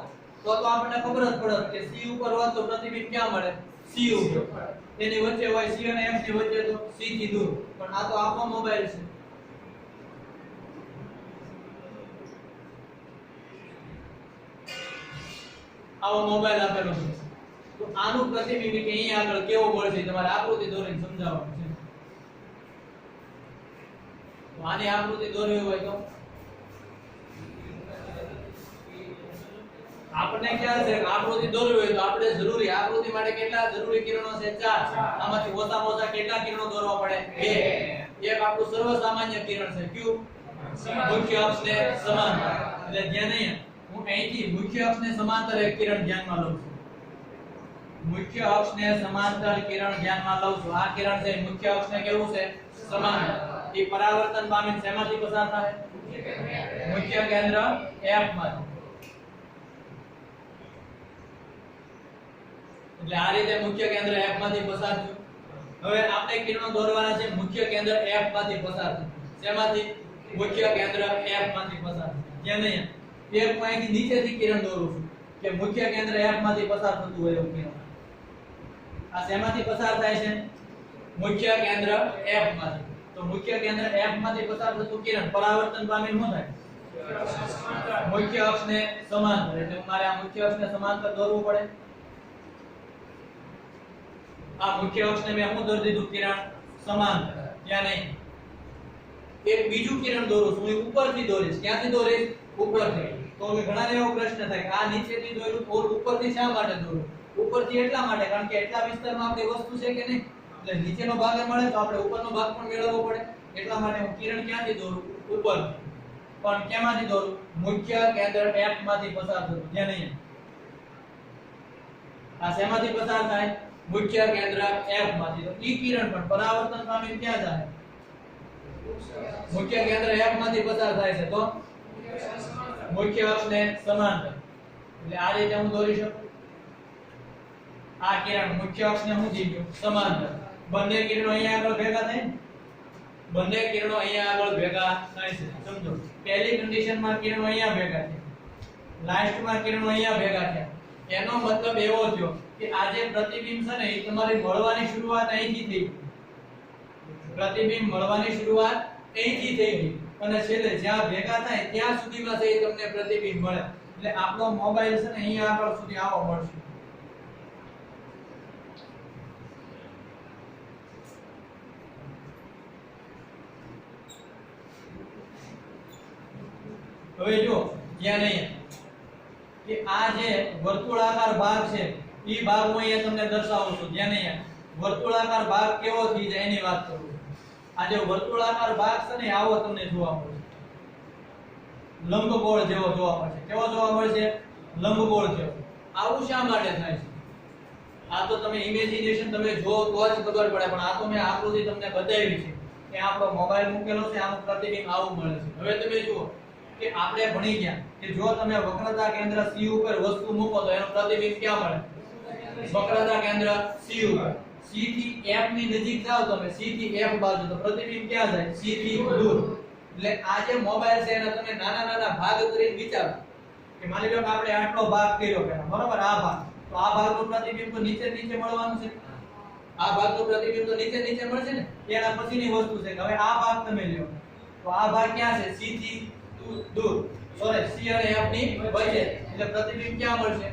તો આપણને ખબર જ પડે કે C ઉપર હોય તો પ્રતિબિંબ ક્યાં મળે? C ઉપર, એની વચ્ચે હોય C અને F ની વચ્ચે તો C થી દૂર, પણ આ તો આપણો મોબાઈલ છે, આવો મોબાઈલ આપેલો છે, તો આનું પ્રતિબિંબ કે અહીંયા આગળ કેવો મળશે તમારે આકૃતિ દોરીને સમજાવવાનું છે। તો આની આકૃતિ દોરવી હોય તો આપણે ક્યાં છે આકૃતિ દોરવી હોય તો આપણે જરૂરી આકૃતિ માટે કેટલા જરૂરી કિરણો છે? 4। આમાંથી ઓછામાં ઓછા કેટલા કિરણો દોરવા પડે? 2। એક આપણું સર્વસામાન્ય કિરણ છે, કયું? મુખ્ય અક્ષને સમાંતર, એટલે ધ્યાન નહીં, હું અહીંથી મુખ્ય અક્ષને સમાંતર એક કિરણ ધ્યાનમાં લઉં છું, મુખ્ય અક્ષને સમાંતર કિરણ ધ્યાનમાં લઉં છું। આ કિરણ છે મુખ્ય અક્ષને કેવું છે? સમાંતર, એ પરાવર્તન પામીને શેમાંથી પસાર થાય? મુખ્ય કેન્દ્ર F માંથી, એટલે આ રીતે મુખ્ય કેન્દ્ર F માંથી પસાર થયું। હવે આપણે કિરણો દોરવાના છે મુખ્ય કેન્દ્ર F માંથી પસાર થયું, શેમાંથી? મુખ્ય કેન્દ્ર F માંથી પસાર થયું, જ્યાં નહીં એક પોઈન્ટ નીચેથી કિરણ દોરું છું કે મુખ્ય કેન્દ્ર F માંથી પસાર થતું હોય એવું કિરણ, આ શેમાંથી પસાર થાય છે? મુખ્ય કેન્દ્ર F માંથી, તો મુખ્ય કેન્દ્ર F માંથી પસાર થતું કિરણ પરાવર્તન પામીને શું થાય? મુખ્ય અક્ષને સમાંતર, એટલે મારે આ મુખ્ય અક્ષને સમાંતર દોરવું પડે। આ મુખ્ય અક્ષને મેં શું દોરી દીધું? કિરણ સમાંતર, ત્યાં નહીં એક બીજું કિરણ દોરું છું, હું ઉપરથી દોરીશ, ક્યાંથી દોરીશ? ઉપરથી। તો હવે ઘણાને એવો પ્રશ્ન થાય કે આ નીચેથી દોર્યું તો ઉપરથી શા માટે દોરું? ઉપરથી એટલા માટે કારણ કે એટલા વિસ્તારમાં આપણી વસ્તુ છે કે નહીં, એટલે નીચેનો ભાગ મળે તો આપણે ઉપરનો ભાગ પણ મેળવવો પડે, એટલા માટે હું કિરણ ક્યાંથી દોરું? ઉપરથી, પણ કેમાંથી દોરું? મુખ્ય કેન્દ્ર F માંથી પસાર થતું, જ્યાં નહીં આ શેમાંથી પસાર થાય? મુખ્ય કેન્દ્ર F માંથી, તો ઈ કિરણ પણ પરાવર્તન પામીને ક્યાં જાય? મુખ્ય કેન્દ્ર F માંથી પસાર થાય છે તો મુખ્ય અક્ષને સમાંતર, એટલે આ રીતે હું દોરી શકું। આ કિરણ મુખ્ય અક્ષને હું થઈ ગયું સમાંતર, બંને કિરણો અહીંયા આગળ ભેગા થાય ને, બંને કિરણો અહીંયા આગળ ભેગા થાય છે, સમજો પહેલી કન્ડિશનમાં કિરણો અહીંયા ભેગા થયા, લાસ્ટમાં કિરણો અહીંયા ભેગા થયા, એનો મતલબ એવો થયો કે આ જે પ્રતિબિંબ છે ને એ તમારી મળવાની શરૂઆત અહીંથી થઈ, પ્રતિબિંબ મળવાની શરૂઆત અહીંથી થઈ ગઈ અને છેલ્લે જ્યાં ભેગા થાય ત્યાં સુધીમાં છે તમને પ્રતિબિંબ મળે, એટલે આપણો મોબાઈલ છે ને અહીંયા આગળ સુધી આવો મળશે। હવે જો ધ્યાન અહીંયા કે આ જે વર્તુળાકાર ભાગ છે એ ભાગ હું અહીંયા તમને દર્શાવું છું, ધ્યાન અહીંયા વર્તુળાકાર ભાગ કેવો થઈ જાય એની વાત કરું। આ જે વર્તુળાકાર ભાગ છે ને આવો તમને જોવા મળશે, લંબગોળ જેવો જોવા મળશે, કેવો જોવા મળશે? લંબગોળ જેવો। આવું શા માટે થાય છે? આ તો તમે ઇમેજિનેશન તમે જો તો જ ખબર પડે, પણ આ તો મેં આકૃતિ તમને બતાવી છે કે આપણો મોબાઈલ મૂકેલો છે, આનું પ્રતિબિંબ આવું મળે છે। હવે તમે જુઓ કે આપણે ભણી ગયા કે જો તમે વક્રતા કેન્દ્ર C ઉપર વસ્તુ મૂકો તો એનું પ્રતિબિંબ ક્યાં મળે? વક્રતા કેન્દ્ર C ઉપર। C થી F ની નજીક જાઓ તમે, C થી F બાજુ, તો પ્રતિબિંબ ક્યાં જાય? C થી દૂર। એટલે આ જે મોબાઈલ છે એને તમે નાના નાના ભાગ કરીને વિચારો કે માની લો કે આપણે આટલો ભાગ કર્યો પહેલા, બરોબર, આ ભાગ, તો આ ભાગનું પ્રતિબિંબ તો નીચે નીચે મળવાનું છે, આ ભાગનું પ્રતિબિંબ તો નીચે નીચે મળશે ને, એના પછીની વસ્તુ છે કે હવે આ ભાગ તમે લ્યો તો આ ભાગ ક્યાં છે? C થી દૂર, સોરી C અને F ની વચ્ચે, એટલે પ્રતિબિંબ ક્યાં મળશે?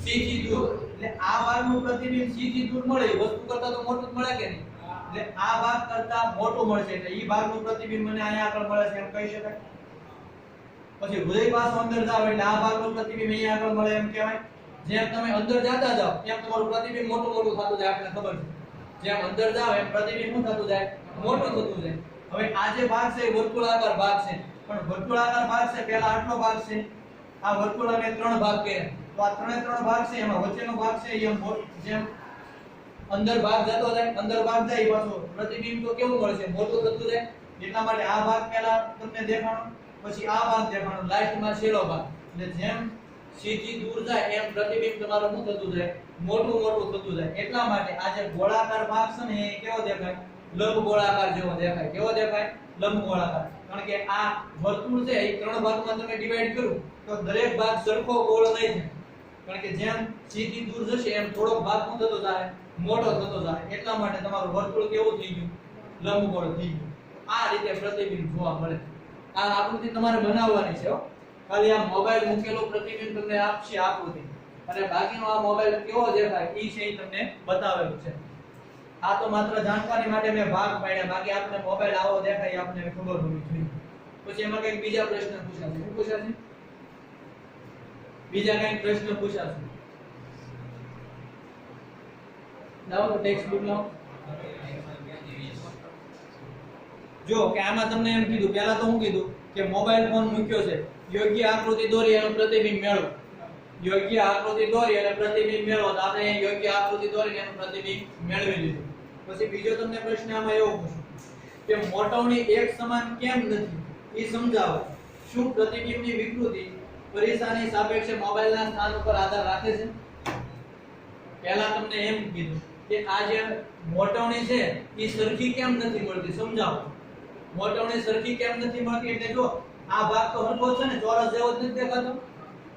C થી દૂર। એટલે આ ભાગનું પ્રતિબિંબ C થી દૂર મળે, વસ્તુ કરતા તો મોટું જ મળે કે નહીં, એટલે આ ભાગ કરતા મોટું મળશે, એટલે ઈ ભાગનું પ્રતિબિંબ મને અહીંયા આગળ મળે છે એમ કહી શકાય। પછી હૃદય પાછું અંદર જાવ એટલે આ ભાગનું પ્રતિબિંબ અહીંયા આગળ મળે એમ કહેવાય. જેમ તમે અંદર જાતા જાવ એમ તમારું પ્રતિબિંબ મોટું મોટું થતું જાય, આપણને ખબર છે. જેમ અંદર જાવ એમ પ્રતિબિંબ શું થતું જાય? મોટું થતું જાય. હવે આ જે ભાગ છે એ વર્તુળાકાર ભાગ છે, પણ વર્તુળાકાર ભાગ છે પહેલા આટલો ભાગ છે, આ વર્તુળને 3 ભાગ કર્યા, તો આ 3 ભાગ છે એમાં વચ્ચેનો ભાગ છે એમ જેમ અંદર ભાગ જતો જાય, અંદર ભાગ જાય પાછો પ્રતિબિંબ તો કેવું મળશે? મોટું થતું જાય. એટલા માટે આ ભાગ પહેલા તમને દેખાણો, પછી આ ભાગ દેખાણો, લાસ્ટમાં છેલ્લો ભાગ. એટલે જેમ સીધી દૂર જાય એમ પ્રતિબિંબ તમારું શું થતું જાય? મોટું મોટું થતું જાય. એટલા માટે આ જે ગોળાકાર ભાગ છે ને એ કેવો દેખાય? લંબ ગોળાકાર જેવો દેખાય. કેવો દેખાય? લંબ ગોળાકાર. કારણ કે આ વર્તુળ છે એ 3 ભાગમાં તમે ડિવાઈડ કરો તો દરેક ભાગ સરખો ગોળ નહીં થાય. કારણ કે જેમ સીધી દૂર જશે એમ થોડોક ભાગ શું થતો જાય? મોટો થતો જાય. એટલા માટે તમારું વર્તુળ કેવું થઈ ગયું? લંબગોળ થઈ ગયું. આ રીતે પ્રતિબિંબ જોવા મળે. આ આકૃતિ તમારે બનાવવાની છે હો. ખાલી આ મોબાઈલ મૂકેલો પ્રતિબિંબ તમને આપશે આકૃતિ, અને બાકીનો આ મોબાઈલ કેવો દેખાય ઈ છે ઈ તમને બતાવેલું છે. આ તો માત્ર જાણકારી માટે મેં ભાગ પાડ્યા, બાકી આપણે મોબાઈલ આવો દેખાય આપણે ખબર હોવી જોઈએ. પછી એમાં કંઈક બીજા પ્રશ્ન પૂછાશે. શું પૂછાશે? બીજા કંઈક પ્રશ્ન પૂછાશે. લાવો ટેક્સ્ટ બુક લાવો. જો કે આમાં તમને એમ કીધું, પહેલા તો હું કીધું કે મોબાઈલ ફોન મૂક્યો છે, યોગ્ય આકૃતિ દોરી એનું પ્રતિબિંબ મેળવો. યોગ્ય આકૃતિ દોરી અને પ્રતિબિંબ મેળવો. તો આપણે યોગ્ય આકૃતિ દોરીને એનું પ્રતિબિંબ મેળવી લીધું. પછી બીજો તમને પ્રશ્ન આમાં એવો પૂછું કે મોટવણી એક સમાન કેમ નથી એ સમજાવો. શું પ્રતિબિંબની વિકૃતિ પરીસાની સાપેક્ષે મોબાઈલના સ્થાન ઉપર આધાર રાખે છે? પહેલા તમને એમ કીધું કે આ જે મોટવણી છે એ સરખી કેમ નથી મળતી, સમજાવો. મોટવણી સરખી કેમ નથી મળતી એટલે જો આ ભાગ તો હરખો છે ને, ચોરસ જેવો જ નથી દેખાતો.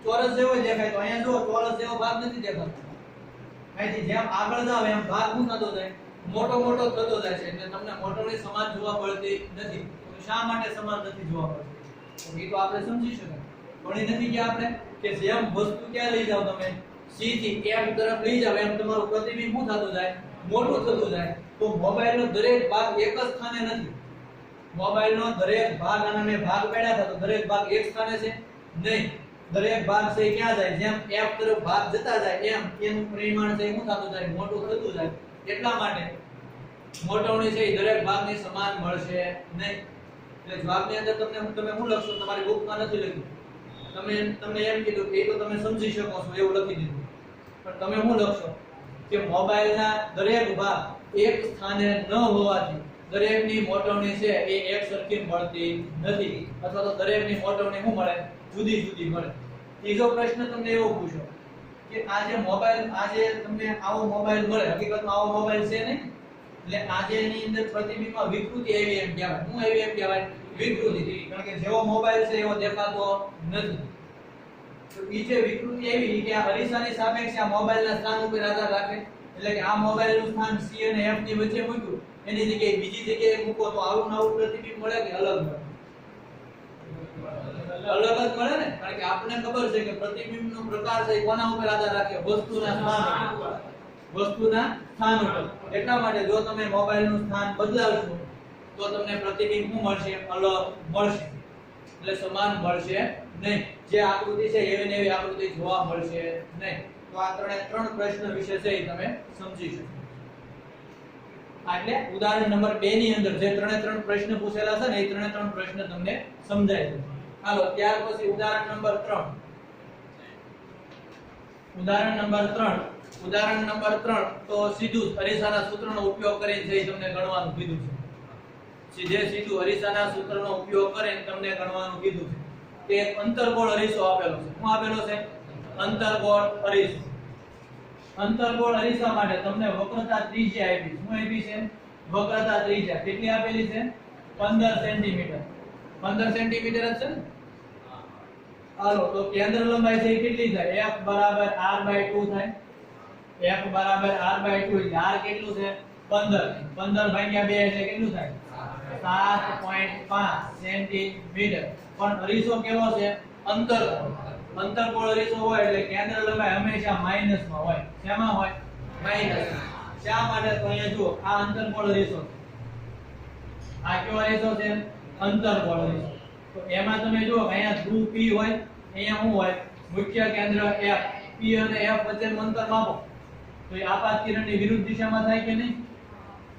ચોરસ જેવો જ દેખાય. તો અહીંયા જો ચોરસ જેવો ભાગ નથી દેખાતો. અહીંથી જેમ આગળ જાવ એમ ભાગ શું થતો જાય? મોટો મોટો થતો જાય છે. એટલે તમને મોટવણી સમાન જોવા મળતી નથી. તો શા માટે સમાન નથી જોવા મળતી? એ તો આપણે સમજી શકાય. ભણી નથી કે આપણે કે જેમ વસ્તુ ક્યાં લઈ જાવ તમે સીધી એમ તરફ લઈ જાવ એમ તમારું પ્રતિબિંબ શું થતું જાય? મોટું થતું જાય. તો મોબાઈલનો દરેક ભાગ એક જ સ્થાને નથી. મોબાઈલનો દરેક ભાગ, અને મેં ભાગ પાડ્યા હતા તો દરેક ભાગ એક સ્થાને છે નહીં. દરેક ભાગ છે ક્યાં જાય? જેમ એફ તરફ ભાગ જતા જાય એમ એનું પરિમાણ છે શું થતું જાય? મોટું થતું જાય. એટલા માટે મોટવણી છે એ દરેક ભાગની સમાન મળશે નહીં. એટલે જવાબની અંદર તમે શું લખશો? તમારી બુકમાં નથી લખ્યું. તમને એમ કીધું કે એ તો તમે સમજી શકો છો એવું લખી દીધું, પણ તમે શું લખશો કે મોબાઈલના દરેક ભાગ એક સ્થાને ન હોવાથી દરેકની મોટવણી છે એ એક સરખી મળતી નથી, અથવા તો દરેકની મોટવણી શું મળે? જુદી જુદી મળે. ત્રીજો પ્રશ્ન તમને એવો પૂછો કે આ જે મોબાઈલ, આજે તમને આવો મોબાઈલ મળે, હકીકતમાં આવો મોબાઈલ છે નહીં, એટલે આજે એની અંદર પ્રતિબિંબમાં વિકૃતિ એવી એમ કહેવાય. શું એવી એમ કહેવાય? વિકૃતિ. કારણ કે જેવો મોબાઈલ છે એવો દેખાતો નથી. તો ઈ જે વિકૃતિ એવી કે આ અરીસાની સાપેક્ષે આ મોબાઈલના સ્થાન ઉપર આધાર રાખે. એટલે કે આ મોબાઈલનું સ્થાન C અને F ની વચ્ચે મૂક્યું, એની જગ્યાએ બીજી જગ્યાએ મૂકો તો આવું નવું પ્રતિબિંબ મળે કે અલગ મળે? અલગ જ મળે ને. કારણ કે આપણને ખબર છે કે પ્રતિબિંબનો પ્રકાર છે કોના ઉપર આધાર રાખે? વસ્તુના સ્થાન ઉપર. વસ્તુના સ્થાન ઉપર. એટલા માટે જો તમે મોબાઈલનું સ્થાન બદલાવશો તો તમને પ્રતિબિંબ શું મળશે? અલગ મળશે. એટલે સમાન મળશે નહીં. જે આકૃતિ છે એવી ને એવી આકૃતિ જોવા મળશે નહીં. તો આ ત્રણ પ્રશ્ન વિશે છે એ તમે સમજી શકો. એટલે ઉદાહરણ નંબર 2 ની અંદર જે 3 પ્રશ્ન પૂછેલા છે ને એ 3 પ્રશ્ન તમને સમજાય છે. હાલો ત્યાર પછી ઉદાહરણ નંબર 3. ઉદાહરણ નંબર 3 તો સીધું અરીસાના સૂત્રનો ઉપયોગ કરીને છે તમને ગણવાનું કીધું છે. સીધું અરીસાના સૂત્રનો ઉપયોગ કરીને તમને ગણવાનું કીધું છે. તે એક અંતર્ગોળ અરીસો આપેલો છે. શું આપેલો છે? અંતર્ગોળ અરીસો. અંતર્ગોળ અરીસા માટે તમને વક્રતા ત્રિજ્યા આપી. શું આપી છે? વક્રતા ત્રિજ્યા. કેટલી આપેલી છે? 15 સેન્ટીમીટર. 15 સેન્ટીમીટર જ છે ને? હાલો તો કેન્દ્ર લંબાઈ છે કેટલી થાય? f બરાબર r/2 થાય. f બરાબર r/2 એટલે r કેટલું છે? 15. 15 ભાગ્યા 2 એટલે કેટલું થાય? 7.5 સેન્ટીમીટર. પણ અરીસો કેવો છે? અંતર્ગોળ. અંતર્ગોળ અરીસો હોય એટલે કેન્દ્ર લંબાઈ હંમેશા માઈનસમાં હોય. શેમાં હોય? માઈનસ. શા માટે? તો અહીંયા જુઓ આ અંતર્ગોળ અરીસો છે. આ કેવો અરીસો છે? અંતર્ગોળ અરીસો. તો એમાં તમે જુઓ કે અહીંયા ધ્રુવ P હોય, અહીંયા શું હોય મુખ્ય કેન્દ્ર F. P અને F વચ્ચેનું અંતર માપો તો એ આપાત કિરણની વિરુદ્ધ દિશામાં થાય કે નહીં?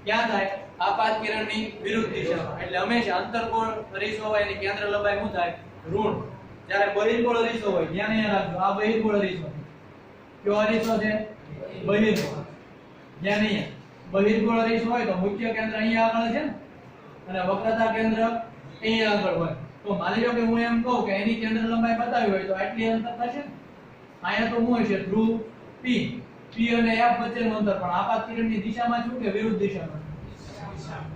ક્યાં થાય? આપાત કિરણની વિરુદ્ધ દિશામાં. એટલે હંમેશા અંતર્ગોળ અરીસો હોય એની કેન્દ્ર લંબાઈ શું થાય? ઋણ. જ્યારે બહિર્ગોળ અરીસો હોય ધ્યાન અહીંયા રાખજો, આ બહિર્ગોળ અરીસો કયો અરીસો છે? બહિર્ગોળ. ધ્યાન અહીંયા બહિર્ગોળ અરીસો હોય તો મુખ્ય કેન્દ્ર અહીંયા આગળ છે ને અને વક્રતા કેન્દ્ર અહીંયા આગળ હોય. તો માની લો કે હું એમ કહું કે એની કેન્દ્ર લંબાઈ બતાવી હોય તો આટલી અંતર થશે ને. અહીંયા તો શું હશે? ધ્રુવ P. P અને F વચ્ચેનું અંતર, પણ આપાત કિરણની દિશામાં શું કે વિરુદ્ધ દિશામાં?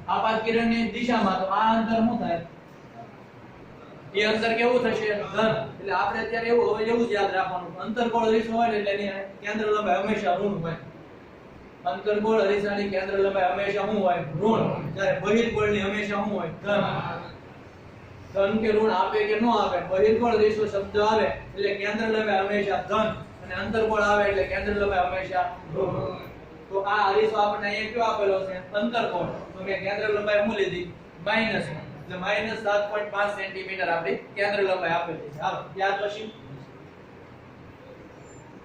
આપાત કિરણની દિશામાં, તો આ અંતર શું થાય? એ અંતર કેવું થશે? ધન. એટલે આપણે અત્યારે એવું જ યાદ રાખવાનું, અંતર્ગોળ અરીસો હોય એટલે એની કેન્દ્ર લંબાઈ હંમેશા ઋણ હોય. અંતર્ગોળ અરીસાની કેન્દ્ર લંબાઈ હંમેશા શું હોય? ઋણ. જ્યારે બહિર્ગોળની હંમેશા શું હોય? ધન. ધન કે ઋણ આપે કે ન આપે, બહિર્ગોળ અરીસો શબ્દ આવે એટલે કેન્દ્ર લંબાઈ હંમેશા ધન અને અંતર્ગોળ આવે એટલે કેન્દ્ર લંબાઈ હંમેશા ઋણ. તો આ અરીસો આપણને અહીંયા કયો આપેલો છે? અંતર્ગોળ. તો મેં કેન્દ્ર લંબાઈ શું લીધી? માઈનસ. એટલે માઈનસ 7.5 સેન્ટીમીટર આપણી કેન્દ્ર લંબાઈ આપેલી છે. હાલો ત્યાર પછી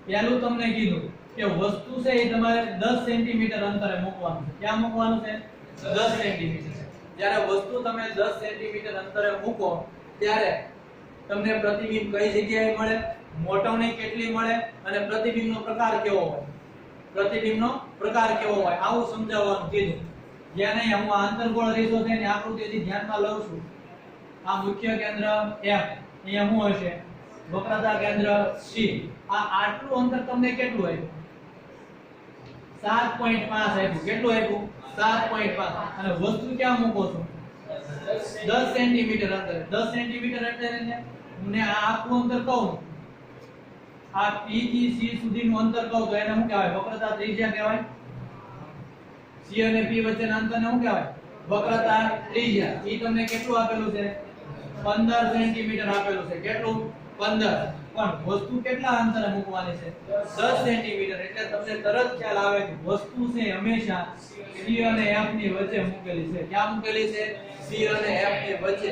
પહેલું તમને કીધું કે વસ્તુ છે એ તમારે 10 સેન્ટીમીટર અંતરે મૂકવાનું છે. ક્યાં મૂકવાનું છે? 10 સેન્ટીમીટર. જ્યારે વસ્તુ તમે 10 સેન્ટીમીટર અંતરે મૂકો ત્યારે તમને પ્રતિબિંબ કઈ જગ્યાએ મળે, મોટવણી કેટલી મળે અને પ્રતિબિંબનો પ્રકાર કેવો હોય? પ્રતિબિંબનો પ્રકાર કેવો હોય આવું સમજાવવાનું કીધું. જ્યાં નહીં હું આંતરગોળ અરીસો છે એની આકૃતિથી ધ્યાનમાં લઉં છું. આ મુખ્ય કેન્દ્ર F, અહીંયા શું હશે? વક્રતા કેન્દ્ર C. આ આટલું અંતર તમને કેટલું આપ્યું? 7.5 આપ્યું. કેટલું આપ્યું? 7.5. અને વસ્તુ ક્યાં મૂકો છો? 10 સેન્ટીમીટર અંતરે. 10 સેન્ટીમીટર એટલે મને આ આખું અંતર કહું, આ P થી C સુધીનું અંતર કહું તો એને શું કહેવાય? વક્રતા ત્રિજ્યા કહેવાય. C અને P વચ્ચેના અંતરને શું કહેવાય? વક્રતા ત્રિજ્યા. એ તમને કેટલું આપેલું છે? 15 સેન્ટીમીટર આપેલું છે. કેટલું? 15. પણ વસ્તુ કેટલા અંતરે મૂકવાની છે? 10 સેન્ટીમીટર. એટલે તમને તરત ખ્યાલ આવે કે વસ્તુ છે હંમેશા C અને F ની વચ્ચે મૂકેલી છે. ક્યાં મૂકેલી છે? C અને F ની વચ્ચે.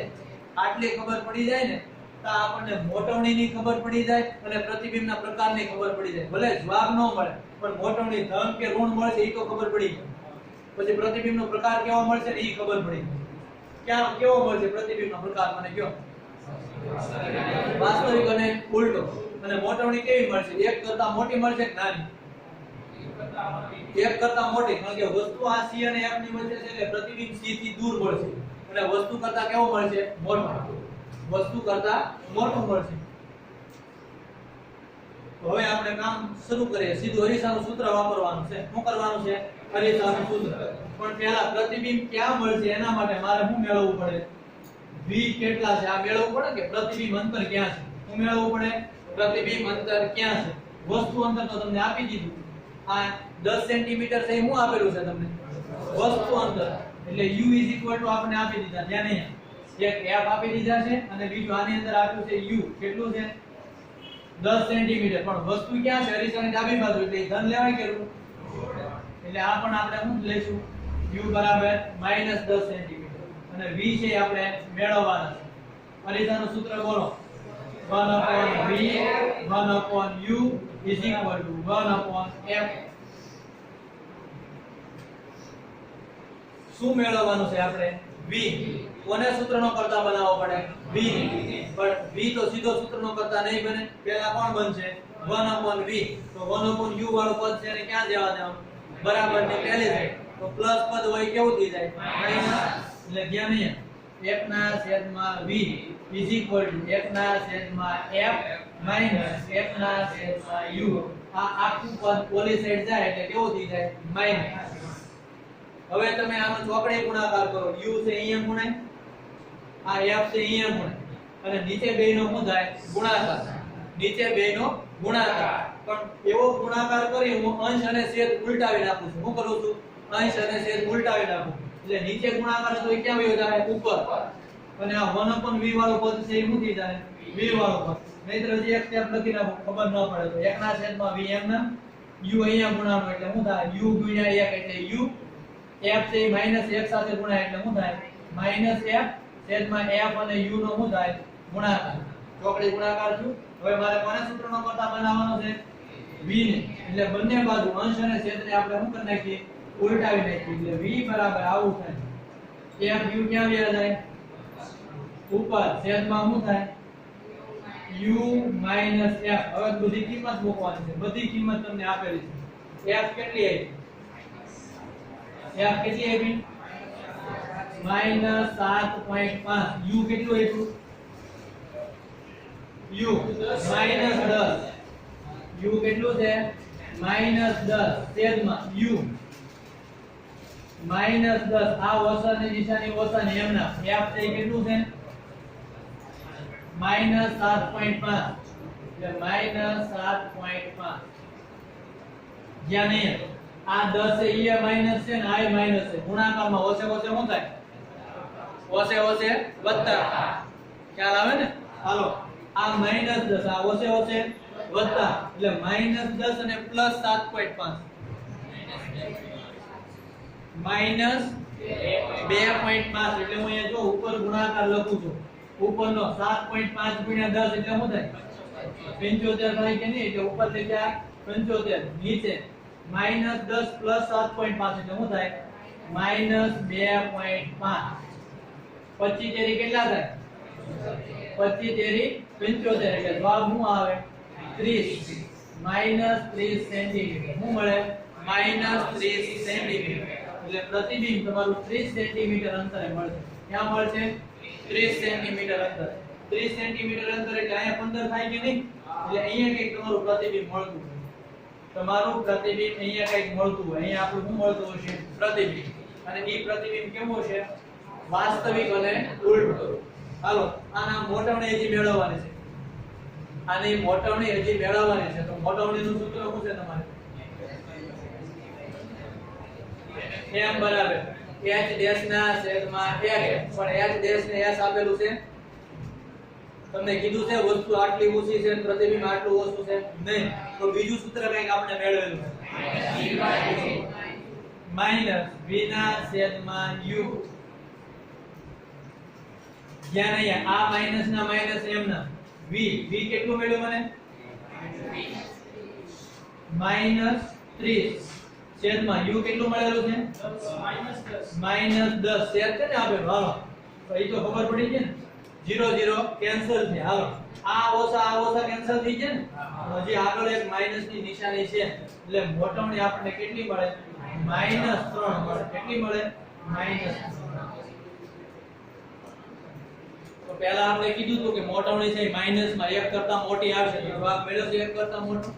આટલી ખબર પડી જાય ને તો આપણને મોટવણીની ખબર પડી જાય અને પ્રતિબિંબના પ્રકારની ખબર પડી જાય. ભલે જવાબ ન મળે પણ મોટવણી ધન કે ઋણ મળશે એ તો ખબર પડી જાય. પછી પ્રતિબિંબનો પ્રકાર કેવો મળશે ને એ ખબર પડી જાય. ક્યાં કેવો મળશે પ્રતિબિંબનો પ્રકાર? મને કહો. વાસ્તવિક અને ઉલટો. અને મોટવણી કેવી મળશે? એક કરતા મોટી મળશે કે નાની? એક કરતા મોટી. કારણ કે વસ્તુ આ C અને F ની વચ્ચે છે એટલે પ્રતિબિંબ C થી દૂર મળશે અને વસ્તુ કરતા કેવો મળશે? મોટો. વસ્તુ કરતા મોટું મળશે. તો હવે આપણે કામ શરૂ કરીએ. સીધું અરીસાનું સૂત્ર વાપરવાનું છે. શું કરવાનું છે? અરીસાનું સૂત્ર. પણ પહેલા પ્રતિબિંબ ક્યાં મળશે એના માટે મારે શું મેળવવું પડે? V કેટલા છે આ મેળવવું પડે કે પ્રતિબિંબ અંતર ક્યાં છે? શું મેળવવું પડે? પ્રતિબિંબ અંતર ક્યાં છે? વસ્તુ અંતર તો તમને આપી દીધું. આ 10 સેન્ટીમીટર છે શું આપેલું છે તમને? વસ્તુ અંતર. એટલે U આપણે આપી દીધા. ધ્યાન અહીંયા એક F આપી દીધા છે અને બીજું આની અંદર આપ્યું છે U. કેટલું છે? 10 સેન્ટીમીટર. પણ વસ્તુ ક્યાં છે? અરીસાની ડાબી બાજુ. એટલે ધન લેવાય કે ઋણ? એટલે આ પણ આપણે શું લઈશું? U બરાબર -10 સેન્ટીમીટર. અને V છે આપણે મેળવવાના છે. અરીસાનું સૂત્ર બોલો. 1/V 1/U is equal to 1/F. શું મેળવવાનું છે આપણે? V. કોને સૂત્રનો કરતા બનાવવો પડે? V. પણ V તો સીધો સૂત્રનો કરતા નહીં બને. પહેલા કોણ બનશે? 1/V. તો 1/U વાળું પદ છે એને ક્યાં જવા દેવાનું? બરાબર ની પહેલી સાઈડ. તો પ્લસ પદ હોય કેવું થઈ જાય? માઈનસ. એટલે ધ્યાન અહીંયા F/V is equal to F/F minus F/U. આ આખું પદ ઓલી સાઈડ જાય એટલે કેવું થઈ જાય? માઈનસ. હવે તમે આનો ચોકડી ગુણાકાર કરો. U છે અહીંયા ગુણાય, આ F છે અહીંયા ગુણાય અને નીચે બેયનો શું થાય? ગુણાકાર. નીચે બેયનો ગુણાકાર. પણ એવો ગુણાકાર કરી હું અંશ અને છેદ ઉલટાવી નાખું છું. શું કરું છું? અંશ અને છેદ ઉલટાવી નાખું. એટલે નીચે ગુણાકાર તો ક્યાં વયો જાય? ઉપર. અને આ 1/V વાળું પદ છે એ શું થઈ જાય? V વાળું પદ. નહીતર હજી એક સ્ટેપ લખી નાખો ખબર ન પડે તો 1/V એમ ના U અહીંયા ગુણાનો એટલે શું થાય? U * 1 એટલે U. F છે -1 સાથે ગુણાય એટલે શું થાય? -F છેદમાં f અને u નો શું થાય ગુણાકાર ચોકડી ગુણાકાર થયું હવે મારે કોને સૂત્રનો કરતા બનાવવાનો છે v ને એટલે બંને બાજુ અંશ અને છેદને આપણે શું કરી નાખીએ ઉલટાવી નાખીએ એટલે v બરાબર આવું થાય f u ક્યાં વ્યા જાય ઉપર છેદમાં શું થાય u f હવે બધી કિંમત મૂકવાની છે બધી કિંમત તમને આપેલી છે f કેટલી આવી f કેટલી આવી -7.5 u કેટલું આવ્યું u -10 u કેટલું છે -10 છેદમાં u -10 આ ઓસાની નિશાની ઓસાની એમના f છે કેટલું છે -7.5 એટલે -7.5 જ્યાં નહીં આ 10 છે ઈ માઈનસ છે ને આ માઈનસ છે ગુણાકારમાં ઓછે ઓછે શું થાય ઓછે ઓછે વત્તા ખ્યાલ આવે ને હાલો આ -10 આ ઓછે ઓછે વત્તા એટલે -10 અને +7.5 -2.5 એટલે હું અહીંયા જો ઉપર ગુણાકાર લખું છું ઉપરનો 7.5 ગુણ્યા 10 એટલે શું થાય 75 થાય કે નહીં એટલે ઉપર લખ્યા 75 નીચે -10 + 7.5 એટલે શું થાય -2.5 25 તેરી કેટલા થાય 25 તેરી 75 એટલે જવાબ શું આવે 30 -30 સેન્ટીમીટર શું મળે -30 સેન્ટીમીટર એટલે પ્રતિબિંબ તમારું 30 સેન્ટીમીટર અંતરે મળશે ક્યાં મળશે 30 સેન્ટીમીટર અંતરે 30 સેન્ટીમીટર અંતરે એટલે અહીંયા 15 થાય કે નહીં એટલે અહીંયા કંઈક તમારું પ્રતિબિંબ મળતું હોય તમારું પ્રતિબિંબ અહીંયા કંઈક મળતું હોય અહીંયા આપણું શું મળતું હશે પ્રતિબિંબ અને એ પ્રતિબિંબ કેવું છે વાસ્તવિક અને ઉલટું હાલો આના મોટવણી હજી મેળવવાની છે આની મોટવણી હજી મેળવવાની છે તો મોટવણીનું સૂત્ર શું છે તમારે m બરાબર h ડેશ ના છેદમાં h પણ h ડેશ ને s આપેલું છે તમને કીધું છે વસ્તુ આટલી ઊંચી છે પ્રતિબિંબ આટલું ઓછું છે નહીં તો બીજું સૂત્ર કંઈક આપણે મેળવેલું છે માઈનસ v ના છેદમાં u જ્યાં નહીં આ માઈનસ ના માઈનસ m ના v કેટલું મળ્યું મને -30 છેદમાં u કેટલું મળેલું છે -10 છેદ છે ને આપેલું હાલો તો એ તો ખબર પડી છે ને 0 0 કેન્સલ છે હાલો આ ઓછા કેન્સલ થઈ જાય ને હજી આગળ એક માઈનસ ની નિશાની છે એટલે મોટવણી આપણને કેટલી મળે -3 મળે કેટલી મળે -3 તો પહેલા આપણે કીધું હતું કે મોટવણી છે માઈનસ માં 1 કરતા મોટી આવશે તો જવાબ મળ્યો છે 1 કરતા મોટો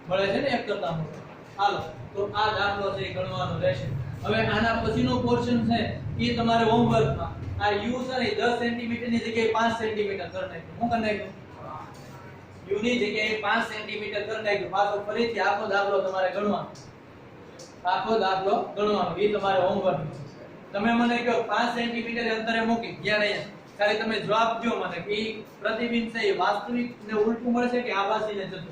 મળે છે ને 1 કરતા મોટો હાલો તો આ દાખલો છે એ ગણવાનો રહેશે હવે આના પછીનો પોર્શન છે એ તમારે હોમવર્કમાં આ u છે ને 10 સેન્ટીમીટર ની જગ્યાએ 5 સેન્ટીમીટર કરી નાખ્યું હું કરી નાખ્યું u ની જગ્યાએ 5 સેન્ટીમીટર કરી નાખ્યું પાછો ફરીથી આખો દાખલો તમારે ગણવાનો એ તમારે હોમવર્ક તમે મને કહો 5 સેન્ટીમીટર અંતરે મૂકી ગયા નહીં ખાલી તમે જવાબ દો મને કે પ્રતિબિંબ છે એ વાસ્તવિક ને ઉલટું મળશે કે આભાસી ને જતું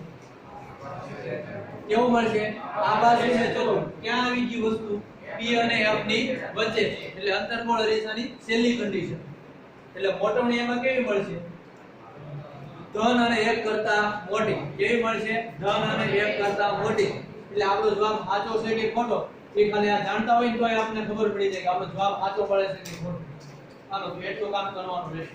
કેવું મળશે આભાસી ને જતું ક્યાં આવી ગઈ વસ્તુ p અને f ની વચ્ચે એટલે અંતર્ગોળ રેખાની છેલ્લી કન્ડિશન એટલે મોટવણી એમાં કેવી મળશે ધન અને 1 કરતા મોટી કેવી મળશે ધન અને 1 કરતા મોટી એટલે આપણો જવાબ સાચો છે કે ખોટો એ ખાલી આ જાણતા હોય તો આપને ખબર પડી જાય કે આપણો જવાબ સાચો પડે છે કે ખોટો હાલો તો એટલું કામ કરવાનું રહેશે